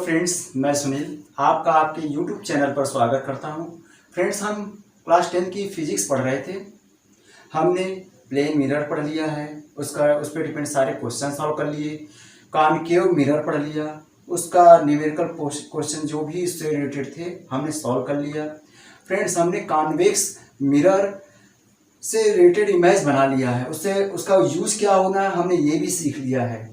Friends, मैं सुनील आपका आपके यूट्यूब चैनल पर स्वागत करता हूं। फ्रेंड्स, हम क्लास 10 की फिजिक्स पढ़ रहे थे। हमने प्लेन मिरर पढ़ लिया है, उस पर डिपेंड सारे क्वेश्चन सॉल्व कर लिए। कॉनकेव मिरर पढ़ लिया, उसका न्यूमेरिकल क्वेश्चन जो भी इससे रिलेटेड थे हमने सॉल्व कर लिया। फ्रेंड्स, हमने कॉन्वेक्स मिरर से रिलेटेड इमेज बना लिया है, उससे उसका यूज क्या होना है हमने ये भी सीख लिया है।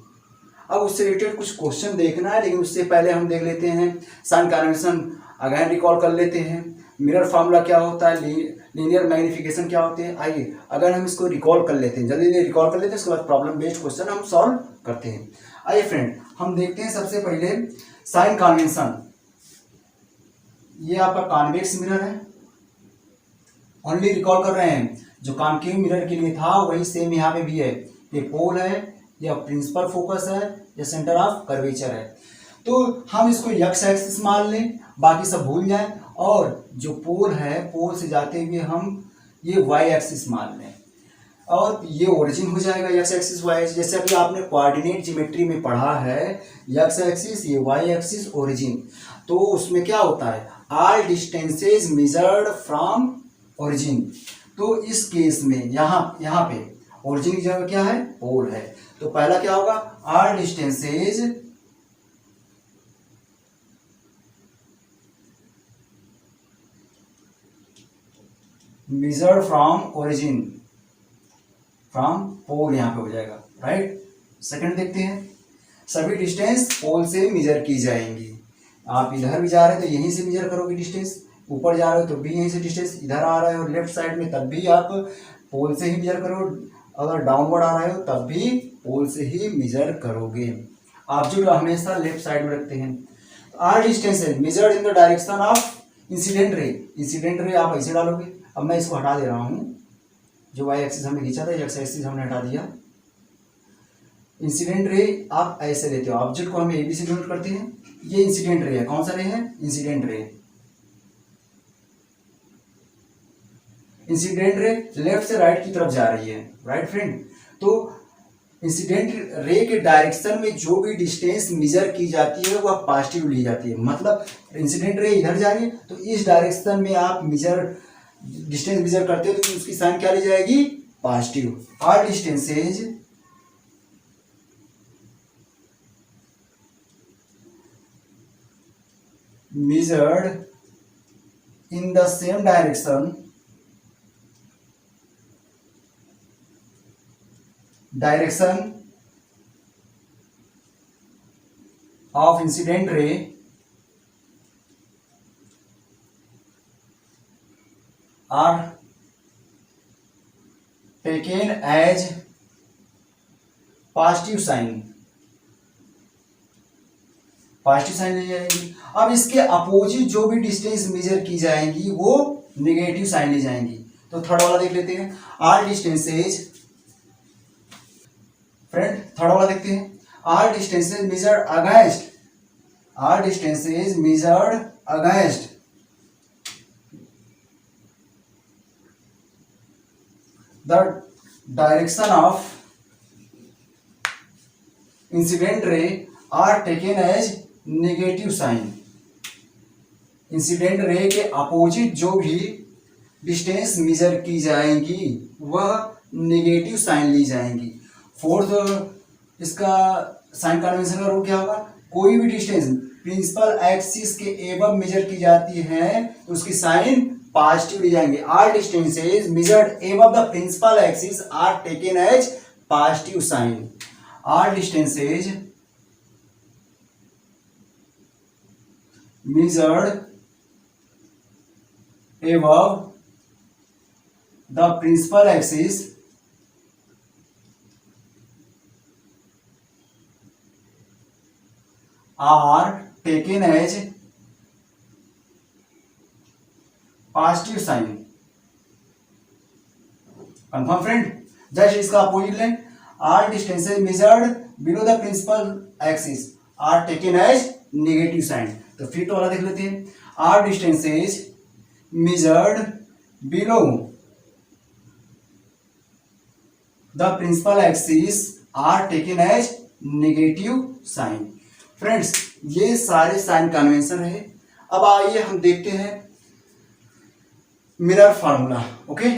अब उससे रिलेटेड कुछ क्वेश्चन देखना है, लेकिन उससे पहले हम देख लेते हैं साइन कन्वेंशन अगेन रिकॉल कर लेते हैं। मिरर फार्मूला क्या होता है, लीनियर मैग्निफिकेशन क्या होते हैं। आइए अगर हम इसको रिकॉल कर लेते हैं, जल्दी रिकॉल कर लेते हैं, उसके बाद प्रॉब्लम बेस्ड क्वेश्चन हम सॉल्व करते हैं। आइए फ्रेंड, हम देखते हैं सबसे पहले साइन कन्वेंशन। ये आपका कॉन्वेक्स मिरर है, ओनली रिकॉल कर रहे हैं। जो कॉनकेव मिरर के लिए था वही सेम यहाँ पे भी है। ये पोल है, या प्रिंसिपल फोकस है, या सेंटर ऑफ कर्वेचर है। तो हम इसको एक्स एक्सिस मान लें, बाकी सब भूल जाएं, और जो पोल है पोल से जाते हुए हम ये वाई एक्सिस मान लें, और ये ओरिजिन हो जाएगा एक्स एक्सिस वाई एक्सिस। जैसे अभी आपने कोऑर्डिनेट ज्योमेट्री में पढ़ा है, एक्स एक्सिस ये वाई एक्सिस ओरिजिन। तो उसमें क्या होता है, all distances measured from origin. तो इस केस में यहाँ पे ओरिजिन की जगह क्या है, पोल है। तो पहला क्या होगा, all distances measured from origin, from pole यहाँ पे हो जाएगा, राइट। सेकंड देखते हैं, सभी डिस्टेंस पोल से मेजर की जाएंगी। आप इधर भी जा रहे हो तो यहीं से मेजर करोगे डिस्टेंस, ऊपर जा रहे हो तो भी यहीं से डिस्टेंस, इधर आ रहे हो लेफ्ट साइड में तब भी आप पोल से ही मेजर करो, अगर डाउनवर्ड आ रहे हो तब भी पोल से ही मेजर करोगे। आप जो हमेशा लेफ्ट साइड में रखते हैं। आर डिस्टेंस है measured in the direction of incident रे। इंसिडेंट रे आप ऐसे डालोगे। अब मैं इसको हटा दे रहा हूँ, जो वाई एक्सिस हमने खींचा था एक्स एक्सिस हमने हटा दिया। इंसिडेंट रे आप ऐसे लेते हो, ऑब्जेक्ट को हम ए बी से डिनोट करते हैं। ये इंसिडेंट रे है, कौन सा रे है, incident ray. Incident ray left से राइट की तरफ जा रही है, राइट फ्रेंड। तो इंसिडेंट रे के डायरेक्शन में जो भी डिस्टेंस मेजर की जाती है वह पॉजिटिव ली जाती है। मतलब इंसिडेंट रे इधर जा रही है तो इस डायरेक्शन में आप डिस्टेंस मेजर करते हो तो उसकी साइन क्या ली जाएगी, positive. All distances measured in the same direction of incident ray are taken as positive sign। Positive sign ली जाएगी। अब इसके अपोजिट जो भी डिस्टेंस मेजर की जाएंगी वो नेगेटिव साइन ली जाएंगी। तो थर्ड वाला देख लेते हैं, आर डिस्टेंसेज। फ्रेंड थर्ड वाला देखते हैं, are distances measured against, are distances measured against the direction of incident ray are taken as negative sign. Incident ray के अपोजिट जो भी डिस्टेंस मेजर की जाएंगी वह नेगेटिव साइन ली जाएंगी। फोर्थ इसका साइन कन्वेंशन का रूल क्या होगा, कोई भी डिस्टेंस प्रिंसिपल एक्सिस के एबव मेजर की जाती है तो उसकी साइन पॉजिटिव ली जाएंगे। All distances measured above the principal axis are taken as positive sign. All distances measured above the principal axis are taken as positive sign। Confirm friend. Just इसका opposite लें, all distances measured below the principal axis are taken as negative sign. तो फिर तो वाला देख लेते हैं, are distances measured below the principal axis are taken as negative sign. Friends ये सारे साइन कन्वेंशन रहे। अब आइए हम देखते हैं मिरर फार्मूला। ओके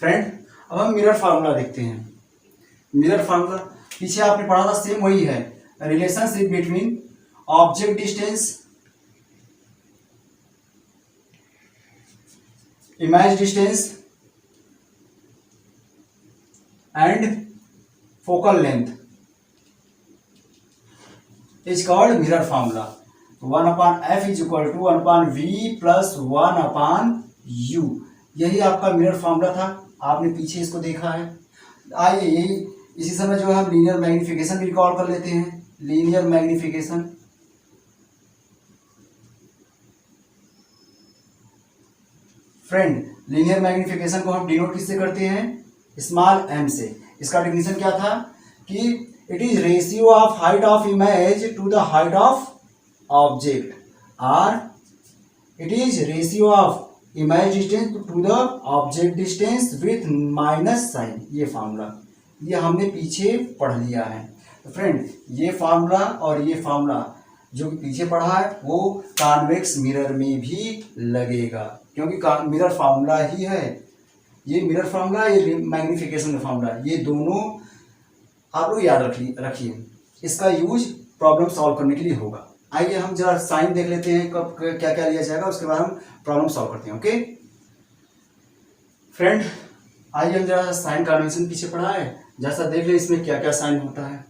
फ्रेंड, अब हम मिरर फार्मूला देखते हैं। मिरर फार्मूला पीछे आपने पढ़ा था, सेम वही है, relationship between object distance, image distance and focal length is called mirror formula. 1/f is equal to 1/v plus 1/u, यही आपका मिरर फार्मूला था। आपने पीछे इसको देखा है। आइए यही इसी समय जो है हम लीनियर मैग्निफिकेशन भी रिकॉल कर लेते हैं। Linear magnification, friend linear magnification को हम डिनोट किससे करते हैं? स्मॉल m से। इसका डेफिनेशन क्या था कि it is ratio of height of image to the height of object, और it is ratio of image distance to the object distance with minus sign. ये फार्मूला ये हमने पीछे पढ़ लिया है। तो फ्रेंड ये फार्मूला और ये फार्मूला जो पीछे पढ़ा है वो कॉन्वेक्स मिरर में भी लगेगा, क्योंकि मिरर फार्मूला ही है। ये मिरर फार्मूला, ये मैग्निफिकेशन का फार्मूला, ये दोनों आप लोग याद रखिए। इसका यूज प्रॉब्लम सॉल्व करने के लिए होगा। आइए हम जरा साइन देख लेते हैं कब क्या क्या लिया जाएगा, उसके बाद हम प्रॉब्लम सॉल्व करते हैं। ओके फ्रेंड, आइए हम जरा साइन कन्वेंशन पीछे पढ़ा है, जैसा देख ले इसमें क्या क्या साइन होता है।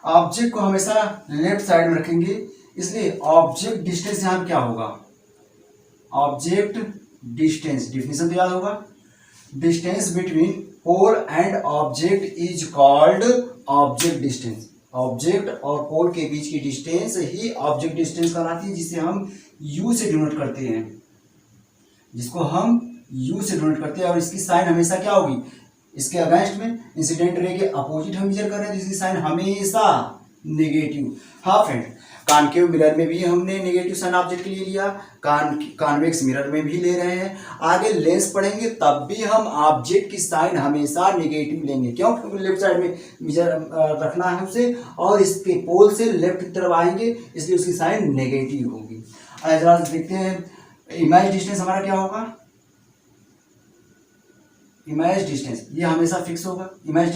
ऑब्जेक्ट को हमेशा लेफ्ट साइड में रखेंगे, इसलिए ऑब्जेक्ट डिस्टेंस यहाँ पे क्या होगा? ऑब्जेक्ट डिस्टेंस, डिफिनेशन तो याद होगा, distance between pole and object is called object distance. Object और पोल के बीच की डिस्टेंस ही ऑब्जेक्ट डिस्टेंस कहलाती है, जिसे हम यू से डिनोट करते हैं, जिसको हम यू से डिनोट करते हैं। और इसकी साइन हमेशा क्या होगी? इसके अगेंस्ट में इंसिडेंट रे के अपोजिट हम मेजर कर रहे हैं, तो इसकी साइन हमेशा नेगेटिव। हाँ फ्रेंड, कॉनकेव मिरर में भी हमने नेगेटिव साइन ऑब्जेक्ट के लिए लिया, कॉन्वेक्स मिरर में भी ले रहे हैं। आगे लेंस पढ़ेंगे तब भी हम ऑब्जेक्ट की साइन हमेशा नेगेटिव लेंगे। क्यों? क्योंकि लेफ्ट साइड में मेजर रखना है उसे, और इसके पोल से लेफ्ट की तरफ आएंगे, इसलिए उसकी साइन नेगेटिव होगी। जरा देखते हैं इमेज डिस्टेंस हमारा क्या होगा। इमेज डिस्टेंस ये हमेशा फिक्स होगा। इमेज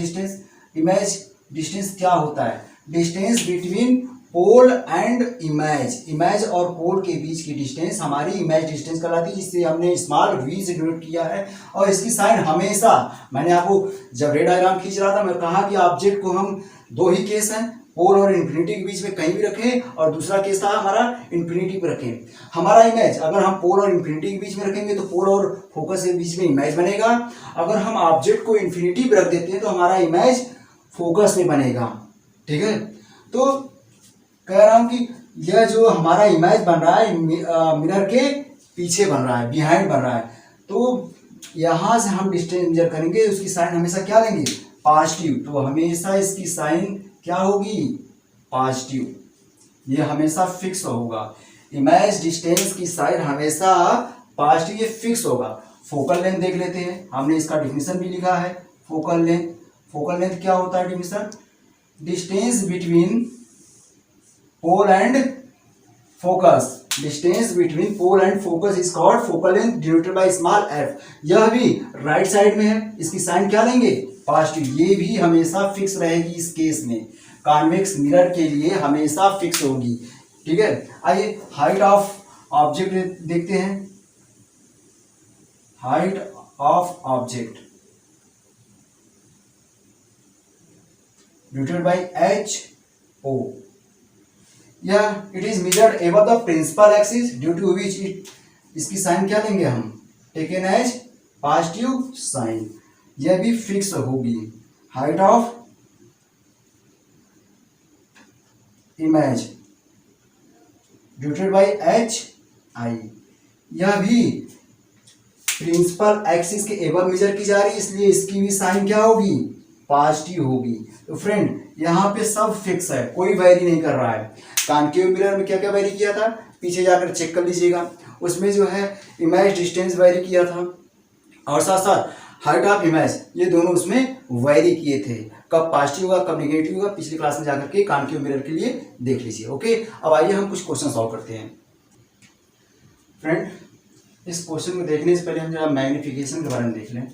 डिस्टेंस क्या होता है? Distance between pole and image और पोल के बीच की डिस्टेंस हमारी इमेज डिस्टेंस कहलाती है, जिससे हमने स्मॉल v से डिनोट किया है। और इसकी साइन हमेशा, मैंने आपको जब रे डायग्राम खींच रहा था मैं कहा कि ऑब्जेक्ट को हम दो ही केस हैं, पोल और इन्फिनिटी के बीच में कहीं भी रखें, और दूसरा केस था हमारा इन्फिनिटी पे रखें। हमारा इमेज अगर हम पोल और इन्फिनिटी के बीच में रखेंगे तो पोल और फोकस के बीच में इमेज बनेगा। अगर हम ऑब्जेक्ट को इन्फिनिटी पे रख देते हैं तो हमारा इमेज फोकस में बनेगा। ठीक है, तो कह रहा हूं कि यह जो हमारा इमेज बन रहा है मिरर के पीछे बन रहा है, बिहाइंड बन रहा है, तो यहां से हम डिस्टेंस मेजर करेंगे, उसकी साइन हमेशा क्या लेंगे? पॉजिटिव। तो हमेशा इसकी साइन क्या होगी? पॉजिटिव। ये हमेशा फिक्स होगा। इमेज डिस्टेंस की साइन हमेशा पॉजिटिव, ये फिक्स होगा। फोकल लेंथ देख लेते हैं, हमने इसका डिफिनेशन भी लिखा है। फोकल लेंथ क्या होता है? Definition distance between pole and focus, distance between pole and focus is called focal length denoted by small f। यह भी राइट साइड में है, इसकी साइन क्या लेंगे? पॉजिटिव। ये भी हमेशा फिक्स रहेगी इस केस में, कॉन्वेक्स मिरर के लिए हमेशा फिक्स होगी। ठीक है, आइए हाइट ऑफ ऑब्जेक्ट देखते हैं। Height of object denoted by h o, यह it is measured above the principal axis due to which it, इसकी साइन क्या लेंगे हम? Taken as positive sign. यह भी फिक्स होगी। Height of image denoted by hi, यह भी प्रिंसिपल एक्सिस के एबव मेजर की जा रही है, इसलिए इसकी भी साइन क्या होगी? पॉजिटिव होगी। तो फ्रेंड यहाँ पे सब फिक्स है, कोई वैरी नहीं कर रहा है। कॉनकेव मिरर में क्या क्या वैरी किया था पीछे जाकर चेक कर लीजिएगा, उसमें जो है इमेज डिस्टेंस वैरी किया था, और साथ साथ हाइट ऑफ इमेज, ये दोनों उसमें वैरी किए थे। कब पॉजिटिव होगा कब नेगेटिव होगा पिछली क्लास में जाकर के कॉन्केव मिरर के लिए देख लीजिए। ओके, अब आइए हम कुछ क्वेश्चन सॉल्व करते हैं। फ्रेंड, इस क्वेश्चन को देखने से पहले हम जरा मैग्नीफिकेशन के बारे में देख लें।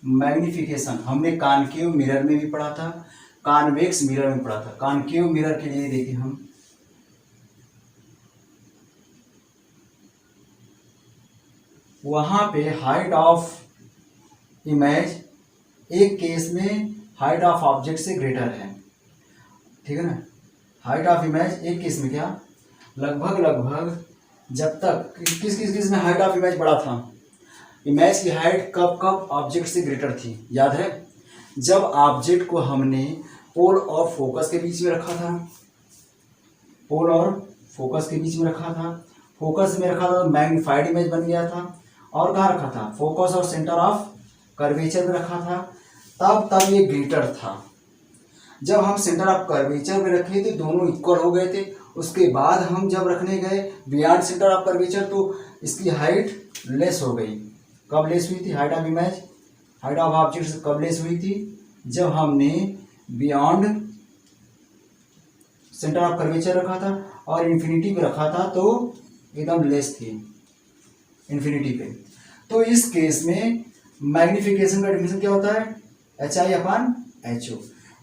मैग्नीफिकेशन हमने कॉन्केव मिरर में भी पढ़ा था, कॉन्वेक्स मिरर में पढ़ा था। कॉन्केव मिरर के लिए देखिए हम वहां पे हाइट ऑफ इमेज एक केस में हाइट ऑफ ऑब्जेक्ट से ग्रेटर है, ठीक है ना। हाइट ऑफ इमेज एक केस में क्या लगभग जब तक किस केस में हाइट ऑफ इमेज बड़ा था, इमेज की हाइट कब ऑब्जेक्ट से ग्रेटर थी, याद है? जब ऑब्जेक्ट को हमने पोल और फोकस के बीच में रखा था, पोल और फोकस के बीच में रखा था, फोकस में रखा था तो मैग्नीफाइड इमेज बन गया था। और कहाँ रखा था? फोकस और सेंटर ऑफ कर्वेचर में रखा था, तब ये ग्रेटर था। जब हम सेंटर ऑफ कर्वेचर में रखे थे दोनों इक्वल हो गए थे। उसके बाद हम जब रखने गए बियॉन्ड सेंटर ऑफ कर्वेचर तो इसकी हाइट लेस हो गई। कब लेस हुई थी? Height of image, height of object कब लेस हुई थी? जब हमने बियॉन्ड सेंटर ऑफ कर्वेचर रखा था और इन्फिनिटी पे रखा था तो एकदम लेस थी इन्फिनिटी पे। तो इस केस में मैग्नीफिकेशन का डेफिनेशन क्या होता है? HI/HO।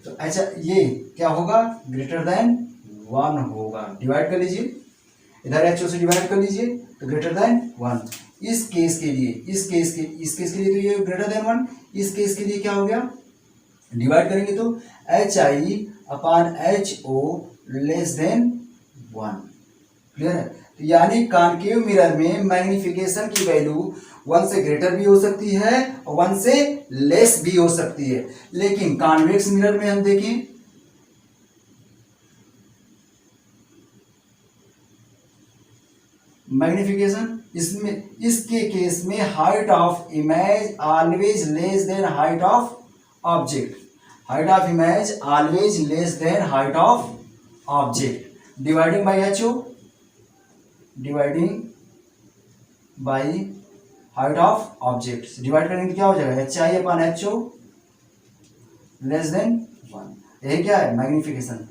तो अच्छा ये क्या होगा? ग्रेटर देन 1 होगा। डिवाइड कर लीजिए, इधर HO से डिवाइड कर लीजिए तो ग्रेटर देन 1। इस केस के लिए इस केस के लिए तो ये ग्रेटर देन 1, इस केस के लिए क्या हो गया? डिवाइड करेंगे तो HI/HO लेस देन 1। क्लियर है? तो यानी कॉन्केव मिरर में मैग्नीफिकेशन की वैल्यू 1 से ग्रेटर भी हो सकती है और 1 से लेस भी हो सकती है। लेकिन कॉन्वेक्स मिरर में हम देखें मैग्नीफिकेशन इसमें इसके केस में height of image always less than height of object. Height of image always less than height of object. Dividing by HO, dividing by height of object. Divide करेंगे क्या हो जाएगा? HI/HO less than 1। यही क्या है? Magnification.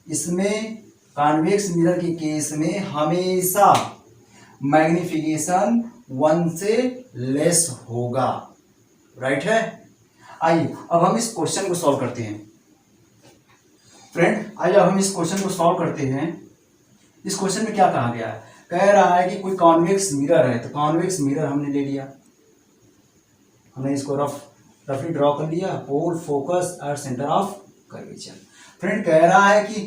इसमें convex mirror के case में हमेशा मैग्नीफिकेशन 1 से लेस होगा। राइट है? आइए अब हम इस क्वेश्चन को सॉल्व करते हैं। फ्रेंड आइए अब हम इस क्वेश्चन को सॉल्व करते हैं। इस क्वेश्चन में क्या कहा गया है? कह रहा है कि कोई कॉन्वेक्स मिरर है, तो कॉन्वेक्स मिरर हमने ले लिया, हमने इसको रफली ड्रॉ कर लिया, पोल फोकस और सेंटर ऑफ कर्वेचर। फ्रेंड कह रहा है कि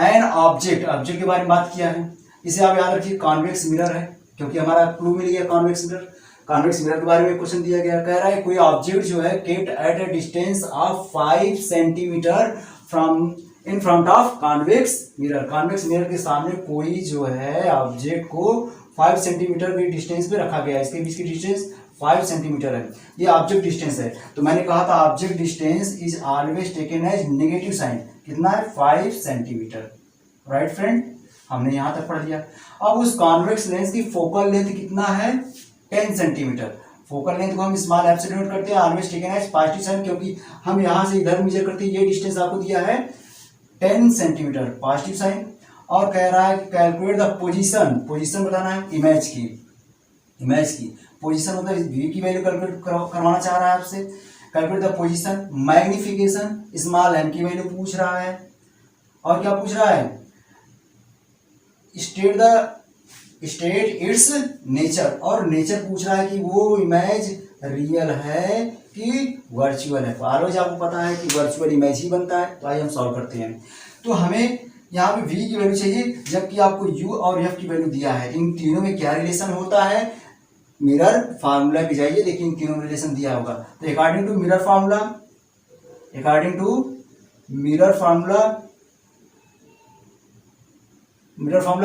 एन ऑब्जेक्ट के बारे में बात किया है, इसे आप याद रखिए कॉन्वेक्स मिरर है क्योंकि हमारा क्लू मिल गया कॉन्वेक्स मिरर। कॉन्वेक्स मिरर के बारे में क्वेश्चन दिया गया, कह रहा है कोई ऑब्जेक्ट जो है kept at A distance of 5 centimetre from in front of convex mirror. Convex mirror के सामने कोई जो है ऑब्जेक्ट को 5 सेंटीमीटर की डिस्टेंस पे रखा गया है। इसके बीच की डिस्टेंस 5 सेंटीमीटर है, ये ऑब्जेक्ट डिस्टेंस है। तो मैंने कहा था object distance is always taken as negative sign. कितना है? 5 सेंटीमीटर। राइट फ्रेंड, हमने यहां तक पढ़ लिया। अब उस कॉन्वेक्स लेंस की फोकल लेंथ कितना है? 10 सेंटीमीटर। फोकल लेंथ को हम स्मॉल एफ से डिनोट करते हैं, always taken as positive sign, क्योंकि हम यहां से इधर मेजर करते हैं। ये डिस्टेंस आपको दिया है 10 सेंटीमीटर, पॉजिटिव साइन। और कह रहा है कैलकुलेट द पोजीशन बताना है इमेज की पोजीशन, मतलब v की वैल्यू कैलकुलेट करवाना चाह रहा है आपसे। Calculate the position. Magnification small m की वैल्यू पूछ रहा है। और क्या पूछ रहा है? State it's nature. और नेचर पूछ रहा है कि वो इमेज रियल है कि वर्चुअल है। तो ऑलवेज आपको पता है कि वर्चुअल इमेज ही बनता है। तो आइए हम सॉल्व करते हैं। तो हमें यहाँ पे v की वैल्यू चाहिए, जबकि आपको u और f की वैल्यू दिया है। इन तीनों में क्या रिलेशन होता है? मिरर फार्मूला पे जाइए, लेकिन इन तीनों में रिलेशन दिया होगा। तो अकॉर्डिंग टू मिरर फार्मूला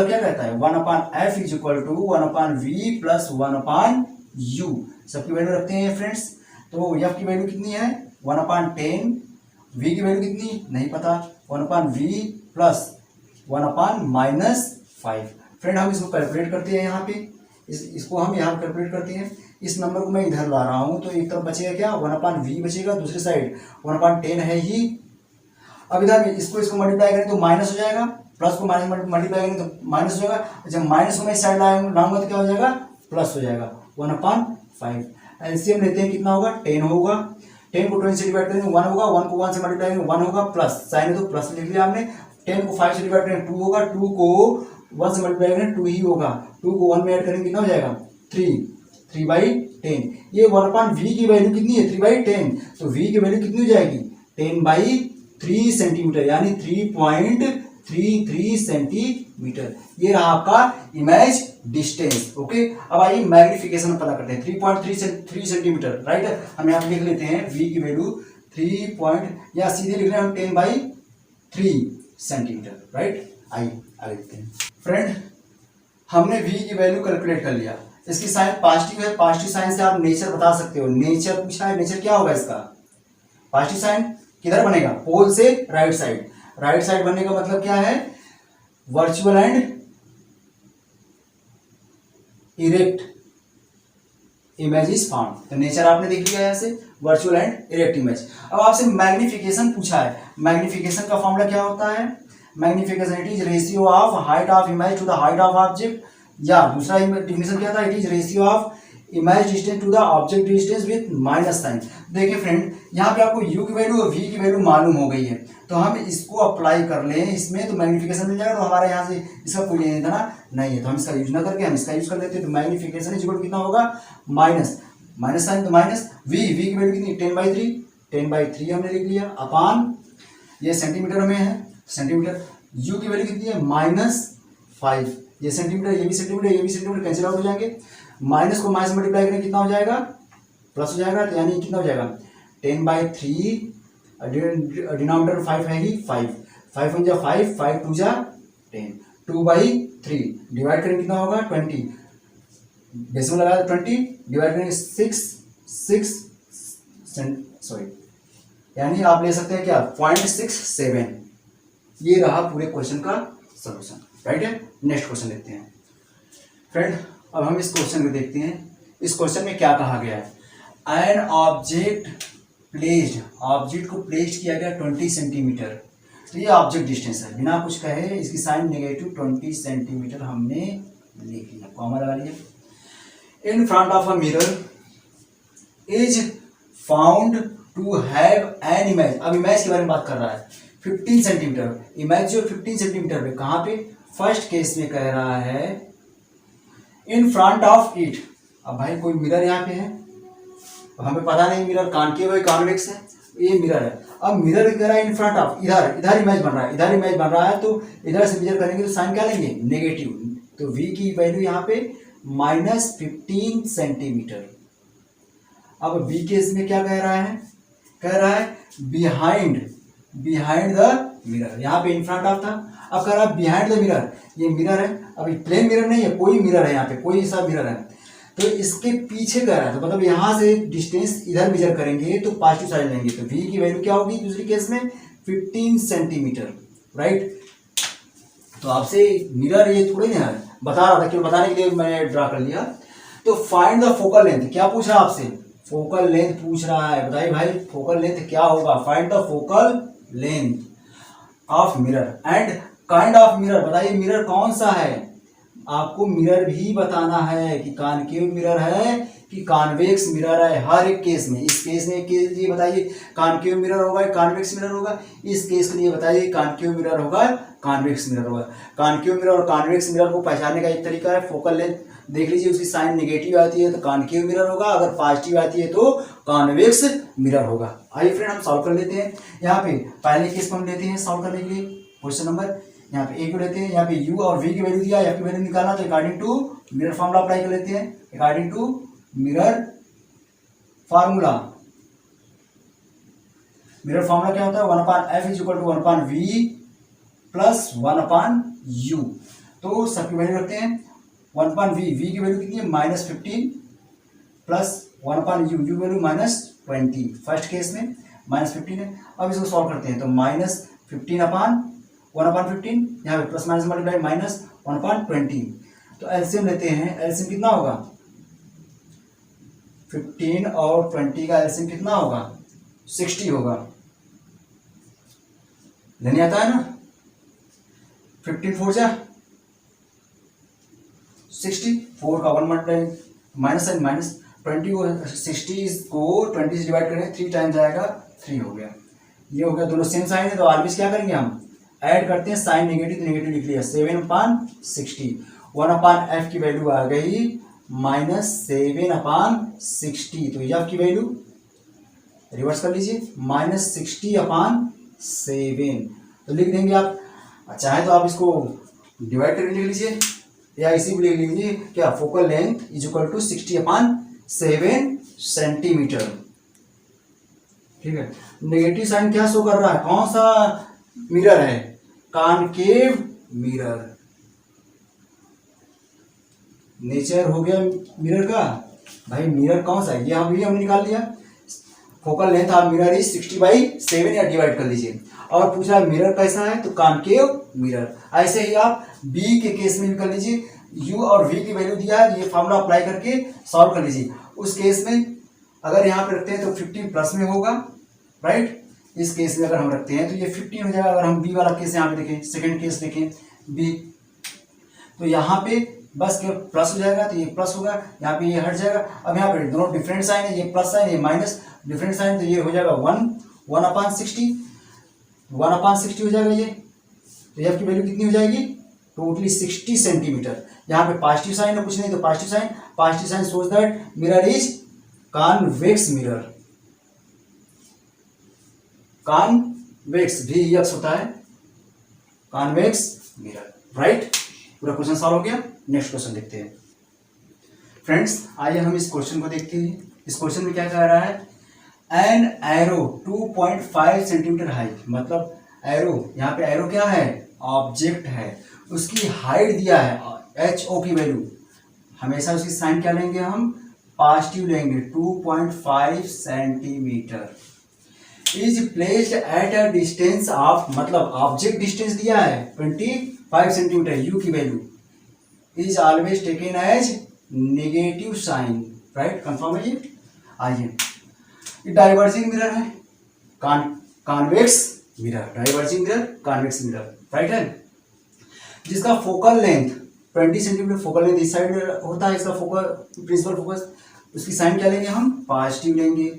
क्या कहता है? 1/f is equal to 1/v plus 1/u। सबकी वैल्यू रखते हैं फ्रेंड्स। तो f की वैल्यू कितनी है? 1/10। v की वैल्यू कितनी? नहीं पता। 1/v plus 1/-5। फ्रेंड हम इसको कैलकुलेट करते हैं यहाँ पे, इसको हम यहाँ कैलकुलेट करते हैं। इस नंबर को मैं इधर ला रहा हूँ, तो एक तरफ बचेगा क्या, 1/v बचेगा, दूसरी साइड 1/10 है ही। अब इधर इसको मल्टीप्लाई करें तो माइनस हो जाएगा, प्लस को माइनस मल्टीप्लाई करेंगे तो माइनस हो जाएगा, जब माइनस को मैं इस साइड लाऊंगा तो क्या हो जाएगा, प्लस हो जाएगा 1/5। एलसीएम लेते हैं, कितना होगा, 10 होगा। 10 को 20 से डिवाइड करेंगे 1 होगा, 1 को 1 से मल्टीप्लाई करेंगे 1 होगा, प्लस साइन है तो प्लस लिख लिया हमने। 10 को 5 से डिवाइड करेंगे 2 होगा, 2 को 1 से मल्टीप्लाई करेंगे 2 ही होगा, 2 को 1 में ऐड करेंगे कितना हो जाएगा, 3/10। ये 1/v की वैल्यू कितनी है, 3/10, तो v की वैल्यू कितनी हो जाएगी, 10/3 सेंटीमीटर, यानी 3.33 सेंटीमीटर। ये रहा आपका इमेज डिस्टेंस। ओके, अब आइए मैग्निफिकेशन पता करते हैं। 3.3 सेंटीमीटर, राइट। हम यहाँ पे लिख लेते हैं v की वैल्यू 3 या सीधे लिख रहे हैं हम 10/3 सेंटीमीटर, राइट। आइए आगे देखते हैं। फ्रेंड, हमने v की वैल्यू कैलकुलेट कर लिया। इसकी साइन पॉजिटिव है, पॉजिटिव साइन से आप नेचर बता सकते हो। नेचर पूछा है, नेचर क्या होगा इसका, पॉजिटिव साइन किधर बनेगा, पोल से राइट साइड। राइट साइड बनने का मतलब क्या है, virtual and erect image is found. तो नेचर आपने देख लिया ऐसे, वर्चुअल एंड इरेक्ट इमेज। अब आपसे मैग्निफिकेशन पूछा है। मैग्निफिकेशन का फॉर्मूला क्या होता है, magnification it is ratio of height of image to the height of object, या दूसरा डेफिनेशन क्या था, it is ratio of image distance to the object distance with minus sign. देखिए फ्रेंड, यहाँ पे आपको u की वैल्यू और v की वैल्यू मालूम हो गई है, तो हम इसको अप्लाई कर लें इसमें, तो मैग्निफिकेशन मिल जाएगा। तो हमारे यहाँ से इसका कोई लेना देना नहीं है, तो हम इसका यूज ना करके हम इसका यूज कर लेते हैं। तो मैग्निफिकेशन इज इक्वल कितना होगा, माइनस साइन, तो माइनस v की वैल्यू कितनी, 10/3 हमने लिख लिया, अपान ये सेंटीमीटर में है, सेंटीमीटर। u की वैल्यू कितनी है, -5, ये सेंटीमीटर, ये भी सेंटीमीटर, ये भी सेंटीमीटर, कैंसिल आउट हो जाएंगे। माइनस को माइनस मल्टीप्लाई करें कितना हो जाएगा, प्लस हो जाएगा, तो यानी कितना हो जाएगा 10/3, डिनोमिनेटर 5 है ही, 5 1 जा 5, 5 2 जा 10, 2/3 डिवाइड करें कितना होगा 20, बेस में लगाया 20 डिवाइड करेंगे 6 सॉरी, यानी आप ले सकते हैं क्या 0.67। ये रहा पूरे क्वेश्चन का सॉल्यूशन, राइट है। नेक्स्ट क्वेश्चन लेते हैं फ्रेंड। अब हम इस क्वेश्चन को देखते हैं। इस क्वेश्चन में क्या कहा गया है, एन ऑब्जेक्ट को प्लेस्ड किया गया 20 सेंटीमीटर। तो ये ऑब्जेक्ट डिस्टेंस है, बिना कुछ कहे इसकी साइन नेगेटिव 20 सेंटीमीटर हमने लिख लिया, कॉमा लगा लिया। In front of a mirror is found to have an image. अब इमेज के बारे में बात कर रहा है, 15 सेंटीमीटर इमेज जो 15 सेंटीमीटर पे, कहाँ पे, फर्स्ट केस में कह रहा है इन फ्रंट ऑफ इट। अब भाई कोई मिरर यहाँ पे है, तो हमें पता नहीं मिरर कॉनकेव है कॉन्वेक्स है, ये मिरर है। अब मिरर कह रहा है इन फ्रंट ऑफ, इधर इमेज बन रहा है, इधर इमेज बन रहा है, तो इधर से मेजर करेंगे तो साइन क्या लेंगे, नेगेटिव। तो v की वैल्यू यहाँ पे -15 सेंटीमीटर। अब v केस में क्या कह रहा है बिहाइंड द मिरर, यहाँ पे इन फ्रंट ऑफ था, अब कह रहा है बिहाइंड द मिरर। ये मिरर है, अभी प्लेन मिरर नहीं है, कोई मिरर है यहाँ पे, कोई सा मिरर है, तो इसके पीछे कह रहा है, तो मतलब यहाँ से डिस्टेंस इधर मेजर करेंगे तो पॉजिटिव साइड लेंगे, तो v की वैल्यू क्या होगी दूसरी केस में 15 सेंटीमीटर, राइट। तो आपसे मिरर ये थोड़ी ना बता रहा था, क्यों बताने के लिए मैंने ड्रा कर लिया। तो फाइंड द फोकल लेंथ, क्या पूछ रहा है आपसे, फोकल लेंथ पूछ रहा है। बताइए भाई फोकल लेंथ क्या होगा, find the focal length of mirror and kind of mirror. बताइए मिरर कौन सा है, आपको मिरर भी बताना है कि कॉनकेव मिरर है कि कॉन्वेक्स मिरर है, हर एक केस में। इस केस में ये बताइए कॉनकेव मिरर होगा कॉन्वेक्स मिरर होगा, इस केस के लिए बताइए कॉनकेव मिरर होगा कॉन्वेक्स मिरर होगा। कॉनकेव मिरर और कॉन्वेक्स मिरर को पहचानने का एक तरीका है, फोकल लेंथ देख लीजिए, उसकी साइन नेगेटिव आती है तो कॉनकेव मिरर होगा, अगर पॉजिटिव आती है तो कॉन्वेक्स मिरर होगा। आइए फ्रेंड हम सॉल्व कर लेते हैं। यहाँ पे पहले केस को हम लेते हैं सॉल्व करने के लिए, क्वेश्चन नंबर यहाँ पे ए को लेते हैं, यहाँ पे u और v की वैल्यू दिया, f की वैल्यू निकालना, तो according to mirror formula apply कर लेते हैं। अकॉर्डिंग टू मिरर फार्मूला क्या होता है, 1/f is equal to 1/v plus 1/u। तो सबकी वैल्यू रखते हैं 1/v, v की वैल्यू कितनी है -15 plus 1/u, u value -20, first case में -15 है। अब इसको सॉल्व करते हैं, तो -15 1/15, यहाँ पे प्लस माइनस मल्टीप्लाई -1/20। तो एलसीएम लेते हैं, एलसीएम कितना होगा 15 और 20 का एलसीएम कितना होगा? 60 होगा। लेने आता है ना? 15 4 जा 60, 4 का 1 मल्टीप्लाई माइनस साइन माइनस 20 को 60 को 20 से डिवाइड करें 3 टाइम्स आएगा 3 हो गया। ये हो गया, दोनों सेम साइन है तो ऑलवेज क्या करेंगे हम ऐड करते हैं, साइन नेगेटिव नेगेटिव लिख लिया 7/60। 1/f की वैल्यू आ गई -7/60। तो एफ की वैल्यू रिवर्स कर लीजिए -60/7 तो लिख देंगे आप। चाहे तो आप इसको डिवाइड करके लिख लीजिए या इसी को लिख लीजिए क्या, focal length is equal to 60/7 centimetre. ठीक है, नेगेटिव साइन क्या शो कर रहा है, कौन सा मिरर है? Concave mirror. नेचर हो गया मिरर का, भाई मिरर कौन सा है ये हमने निकाल लिया। Focal length of mirror is 60/7 या डिवाइड कर लीजिए। और पूछा मिरर कैसा है तो कॉनकेव मिरर। ऐसे ही आप बी के केस में भी कर लीजिए, यू और वी की वैल्यू दिया है, ये फॉर्मूला अप्लाई करके सॉल्व कर लीजिए। उस केस में अगर यहाँ पे रखते हैं तो 15 प्लस में होगा, राइट। इस केस में अगर हम रखते हैं तो ये 15 हो जाएगा। अगर हम बी वाला केस यहाँ पे देखें, सेकेंड केस देखें बी, तो यहाँ पे बस केवल प्लस हो जाएगा तो ये प्लस होगा, यहाँ पे ये हट जाएगा। अब यहाँ पे दोनों डिफरेंट साइन है, ये प्लस साइन ये माइनस डिफरेंट साइन, तो ये हो जाएगा 1/60 हो जाएगा ये। तो एफ की वैल्यू कितनी हो जाएगी? Totally 60 centimetre. यहाँ पे पॉजिटिव साइन है, कुछ नहीं तो positive sign shows that mirror is convex mirror. Convex भी यक्स होता है, कॉन्वेक्स मिरर, राइट। पूरा क्वेश्चन सॉल्व हो गया। नेक्स्ट क्वेश्चन देखते हैं फ्रेंड्स। आइए हम इस क्वेश्चन को देखते हैं। इस क्वेश्चन में क्या कह रहा है, एन एरो 2.5 सेंटीमीटर हाइट, मतलब एरो, यहाँ पे एरो क्या है, ऑब्जेक्ट है, उसकी हाइट दिया है एच ओ की वैल्यू, हमेशा उसकी साइन क्या लेंगे हम, पॉजिटिव लेंगे, 2.5 centimetre is placed at a distance of, मतलब ऑब्जेक्ट डिस्टेंस दिया है 25 सेंटीमीटर, यू की value is always taken as negative sign, right. Confirm है ये। आइए, डाइवर्जिंग मिरर है, convex mirror, diverging mirror, convex mirror, right है। जिसका focal length 20 centimetre focal length इस साइड होता है, इसका फोकल प्रिंसिपल फोकस, उसकी साइन क्या लेंगे हम, पॉजिटिव लेंगे।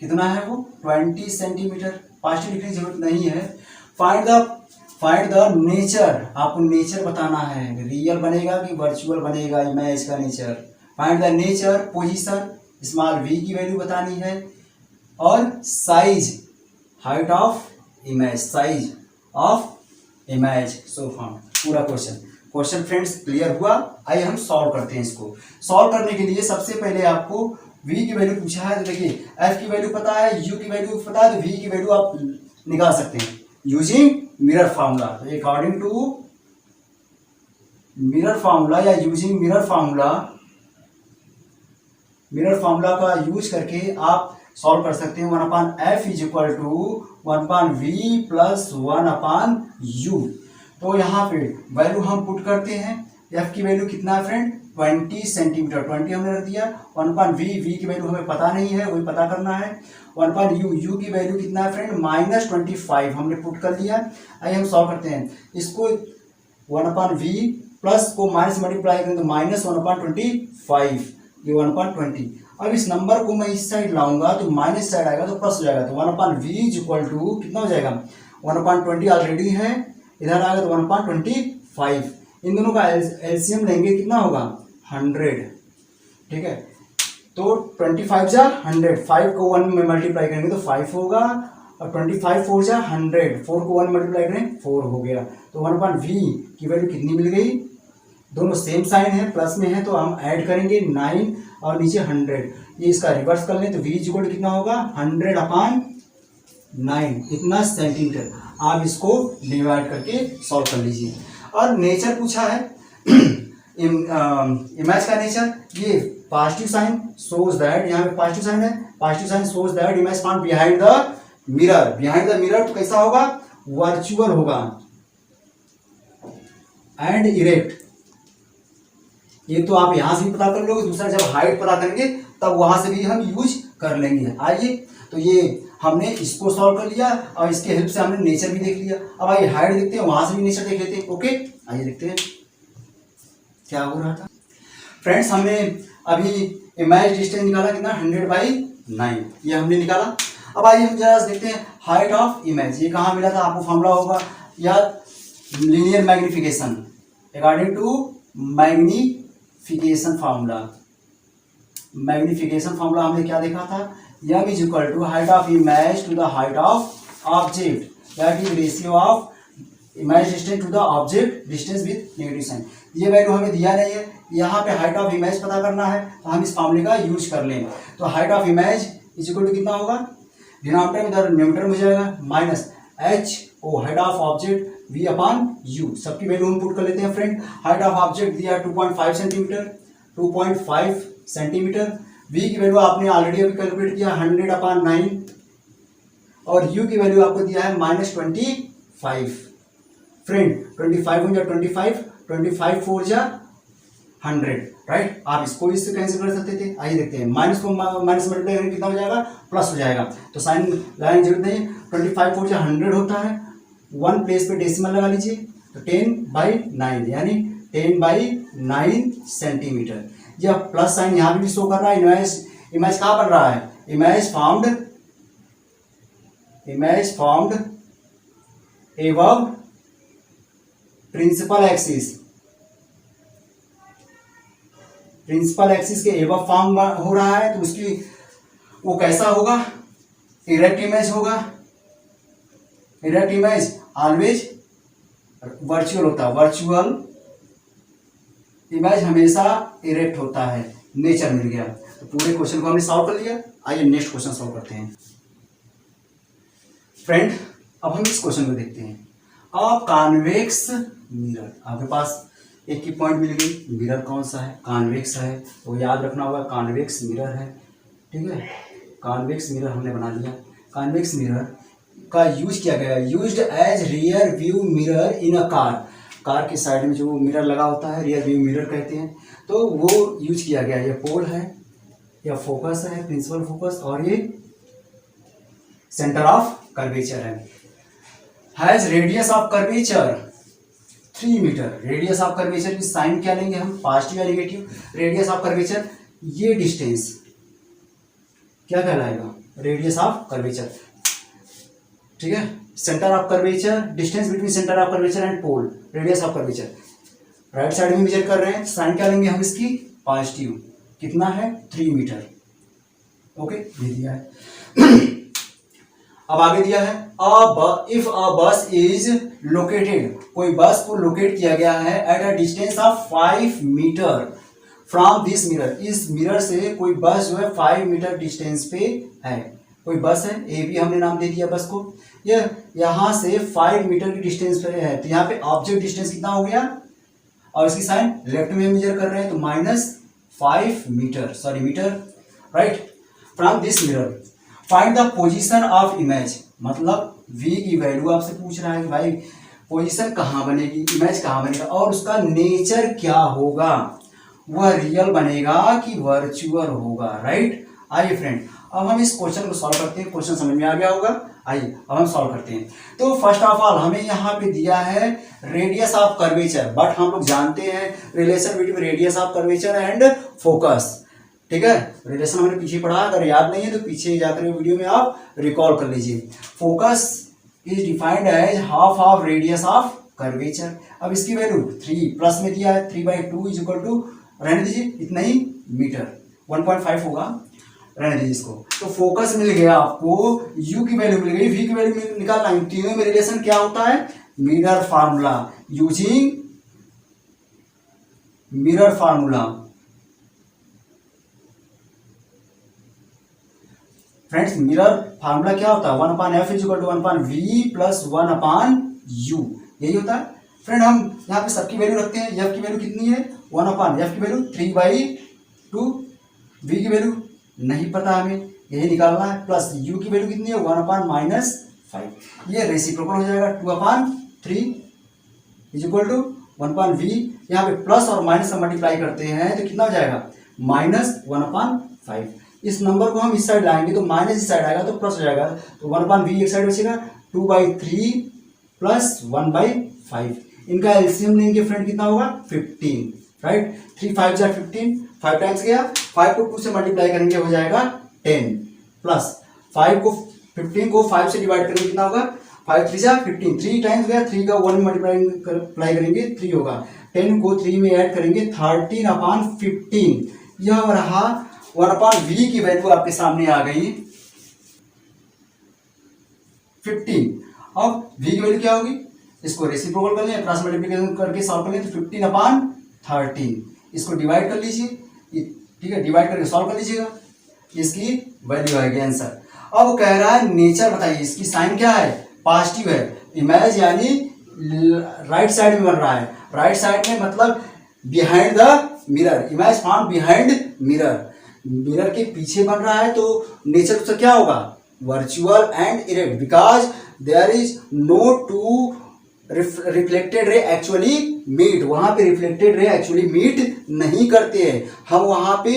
कितना है वो, 20 सेंटीमीटर। पॉजिटिव लिखने की जरूरत नहीं है। फाइंड द नेचर, आपको नेचर बताना है, रियल बनेगा कि वर्चुअल बनेगा इमेज का nature. Find the nature, position, small v की वैल्यू बतानी है, और size, height of image, size of image so found. पूरा क्वेश्चन फ्रेंड्स क्लियर हुआ। आइए हम सॉल्व करते हैं इसको। सॉल्व करने के लिए सबसे पहले आपको v की वैल्यू पूछा है, तो देखिए f की वैल्यू पता है, u की वैल्यू पता है, तो v की वैल्यू आप निकाल सकते हैं यूजिंग मिरर फार्मूला। तो अकॉर्डिंग टू मिरर फार्मूला या यूजिंग मिरर फार्मूला का यूज करके आप सॉल्व कर सकते हैं। 1/f is equal to 1/v plus 1/u। तो यहाँ पे वैल्यू हम पुट करते हैं। f की वैल्यू कितना है फ्रेंड, 20 सेंटीमीटर, 20 हमने रख दिया। 1/v, v की वैल्यू हमें पता नहीं है, वही पता करना है। 1/u, u की वैल्यू कितना है फ्रेंड, -25 हमने पुट कर दिया। आइए हम सॉल्व करते हैं इसको। 1/v प्लस को माइनस मल्टीप्लाई करें तो -1/25, ये 1/20। अब इस नंबर को मैं इस साइड लाऊंगा तो माइनस साइड आएगा तो प्लस हो जाएगा, तो 1/v इज इक्वल टू कितना हो जाएगा, 1/20 ऑलरेडी है, इधर आएगा तो 1/25। इन दोनों का एलसीएम लेंगे, कितना होगा 100, ठीक है। तो 25 जा 100, 5 को 1 में मल्टीप्लाई करेंगे तो 5 होगा, और 25 4 जा 100, 4 को 1 मल्टीप्लाई करें 4 हो गया। तो 1/v की वैल्यू कितनी मिल गई, दोनों सेम साइन है, प्लस में है तो हम ऐड करेंगे 9 और नीचे 100, ये इसका रिवर्स कर लें तो v इक्वल कितना होगा 100/9, इतना सेंटीमीटर। आप इसको डिवाइड करके सॉल्व कर लीजिए। और नेचर पूछा है इमेज का नेचर, ये पॉजिटिव साइन शोज दैट, यहाँ पे पॉजिटिव साइन है, positive sign shows that image found behind the mirror. Behind the mirror तो कैसा होगा, वर्चुअल होगा एंड इरेक्ट। ये तो आप यहां से भी पता कर लोगे, दूसरा जब हाइट पता करेंगे तब वहां से भी हम यूज कर लेंगे। आइए, तो ये हमने इसको सॉल्व कर लिया और इसके हेल्प से हमने नेचर भी देख लिया। अब आइए हाइट देखते हैं, वहां से भी नेचर देख लेते हैं। ओके, आइए देखते हैं क्या हो रहा था। फ्रेंड्स, हमने अभी इमेज डिस्टेंस निकाला कितना, 100/9, ये हमने निकाला। अब आइए हम जरा देखते हैं हाइट ऑफ इमेज। ये कहाँ मिला था, आपको फॉर्मूला होगा या linear magnification according to magnification formula. Magnification formula हमने क्या देखा था, m is equal to height of image to the height of object, that is ratio of image distance to the object distance with negative sign. ये value हमें दिया नहीं है, यहाँ पे हाइट ऑफ इमेज पता करना है, तो हम इस फार्मूले का यूज कर लेंगे। तो height of image is equal to कितना होगा, डिनोमिनेटर में इधर न्यूमरेटर में जाएगा minus h o height of object v upon u। सबकी वैल्यू हम पुट कर लेते हैं फ्रेंड। हाइट ऑफ ऑब्जेक्ट दिया 2.5 सेंटीमीटर, 2.5 सेंटीमीटर। v की वैल्यू आपने ऑलरेडी अभी कैलकुलेट किया 100/9 और u की वैल्यू आपको दिया है -25। फ्रेंड 25 हो जा 25 4 जा 100, राइट। आप इसको इससे कैंसिल कर सकते थे। आइए देखते हैं, माइनस को माइनस मल्टीप्लाई करेंगे कितना हो जाएगा, प्लस हो जाएगा। तो साइन लगाने की जरूरत नहीं, 25 4 जा 100 होता है। 1 प्लेस पे डेसिमल लगा लीजिए, तो 10/9 यानी 10/9 सेंटीमीटर। यह प्लस साइन यहाँ भी शो कर रहा है। इमेज कहाँ बन रहा है, image formed above principal axis के एबव फॉर्म हो रहा है, तो उसकी वो कैसा होगा, इरेक्ट इमेज होगा। इरेक्ट इमेज ऑलवेज वर्चुअल होता है, वर्चुअल इमेज हमेशा इरेक्ट होता है। नेचर मिल गया, तो पूरे क्वेश्चन को हमने सॉल्व कर लिया। आइए नेक्स्ट क्वेश्चन सॉल्व करते हैं। फ्रेंड, अब हम इस क्वेश्चन को देखते हैं। अब कॉन्वेक्स मिरर, आपके पास एक ही पॉइंट मिल गई, मिरर कौन सा है, कॉन्वेक्स है, तो याद रखना होगा कॉन्वेक्स मिरर है। ठीक है, कॉन्वेक्स मिरर हमने बना लिया। कॉन्वेक्स मिरर का यूज किया गया, used as rear view mirror in a car के साइड में जो मिरर लगा होता है रियर व्यू मिरर कहते हैं, तो वो यूज किया गया। ये पोल है, या फोकस है, प्रिंसिपल फोकस, और ये सेंटर ऑफ कर्वेचर है। Has radius of curvature 3 metre. Radius of curvature की साइन क्या लेंगे हम, पॉजिटिव या नेगेटिव। रेडियस ऑफ कर्वेचर, ये डिस्टेंस क्या कहलाएगा, रेडियस ऑफ कर्वेचर। ठीक है, centre of curvature, distance between centre of curvature and pole, radius of curvature. Right side में मेजर कर रहे हैं, साइन क्या लेंगे हम इसकी, पॉजिटिव। कितना है, 3 मीटर। ओके, ये दिया है। अब आगे दिया है, इफ अ बस इज लोकेटेड, कोई बस को लोकेट किया गया है at a distance of 5 metre from this mirror. इस मिरर से कोई बस जो है 5 मीटर डिस्टेंस पे है। कोई बस है, ए बी हमने नाम दे दिया बस को। ये यहाँ से 5 मीटर की डिस्टेंस पे है, तो यहाँ पे ऑब्जेक्ट डिस्टेंस कितना हो गया, और इसकी साइन लेफ्ट में मेजर कर रहे हैं, तो -5 metre, sorry metre, right, from this mirror. Find the position of image, मतलब v की वैल्यू आपसे पूछ रहा है कि भाई पोजीशन कहाँ बनेगी, इमेज कहाँ बनेगा, और उसका नेचर क्या होगा, वह रियल बनेगा कि वर्चुअल होगा, राइट। आइए फ्रेंड, अब हम इस क्वेश्चन को सॉल्व करते हैं। क्वेश्चन समझ में आ गया होगा। आइए अब हम सॉल्व करते हैं। तो फर्स्ट ऑफ ऑल हमें यहाँ पे दिया है रेडियस ऑफ कर्वेचर, बट हम लोग जानते हैं relation between radius of curvature and focus. ठीक है, रिलेशन हमने पीछे पढ़ा, अगर याद नहीं है तो पीछे जाकर वीडियो में आप रिकॉल कर लीजिए। Focus is defined as half of radius of curvature. अब इसकी वैल्यू 3 प्लस में दिया है, 3/2 इज इक्वल टू, रहने दीजिए इतना ही मीटर, 1.5 होगा, रहने दीजिए इसको। तो फोकस मिल गया आपको, u की वैल्यू मिल गई, v की वैल्यू निकालना है। तीनों में रिलेशन क्या होता है, mirror formula, using mirror formula. Friends, mirror formula क्या होता है, 1/f is equal to 1/v plus 1/u, यही होता है। फ्रेंड, हम यहाँ पे सबकी वैल्यू रखते हैं। f की वैल्यू कितनी है, 1/f की वैल्यू 3/2, v की वैल्यू नहीं पता हमें, यही निकालना है, प्लस u की वैल्यू कितनी है, 1/-5। ये रेसिप्रोकल हो जाएगा, 2/3 इज इक्वल टू 1/v। यहाँ पे प्लस और माइनस का मल्टीप्लाई करते हैं तो कितना हो जाएगा, -1/5। 1/5। इस नंबर को हम इस साइड लाएंगे तो माइनस इस साइड आएगा तो प्लस हो जाएगा, तो 1/v एक साइड बचेगा, 2/3 प्लस 1/5। इनका एलसीएम लेंगे फ्रेंड, कितना होगा 15, राइट। 3 5 जा 15, 5 टाइम्स गया, 5 को 2 से मल्टीप्लाई करेंगे हो जाएगा 10, प्लस 15 को 5 से डिवाइड करेंगे कितना होगा, 5 3 जा 15, 3 टाइम्स गया, 3 का 1 मल्टीप्लाई करेंगे 3 होगा, 10 को 3 में ऐड करेंगे 13/15। यह रहा 1/v की वैल्यू आपके सामने आ गई 15। अब v की वैल्यू क्या होगी, इसको रेसिप्रोकल कर लें, क्रॉस मल्टीप्लिकेशन करके सॉल्व कर लें, तो 15/13 इसको डिवाइड कर लीजिए, ठीक है, डिवाइड करके सॉल्व कर लीजिएगा, इसकी वैल्यू आएगी आंसर। अब वो कह रहा है नेचर बताइए, इसकी साइन क्या है, पॉजिटिव है, इमेज यानी राइट साइड में बन रहा है, राइट साइड में मतलब behind the mirror, image found behind mirror, mirror के पीछे बन रहा है, तो नेचर उसका क्या होगा, virtual and erect, because there is no two reflected ray actually meet, वहां पे रिफ्लेक्टेड रे एक्चुअली मीट नहीं करते हैं, हम वहां पे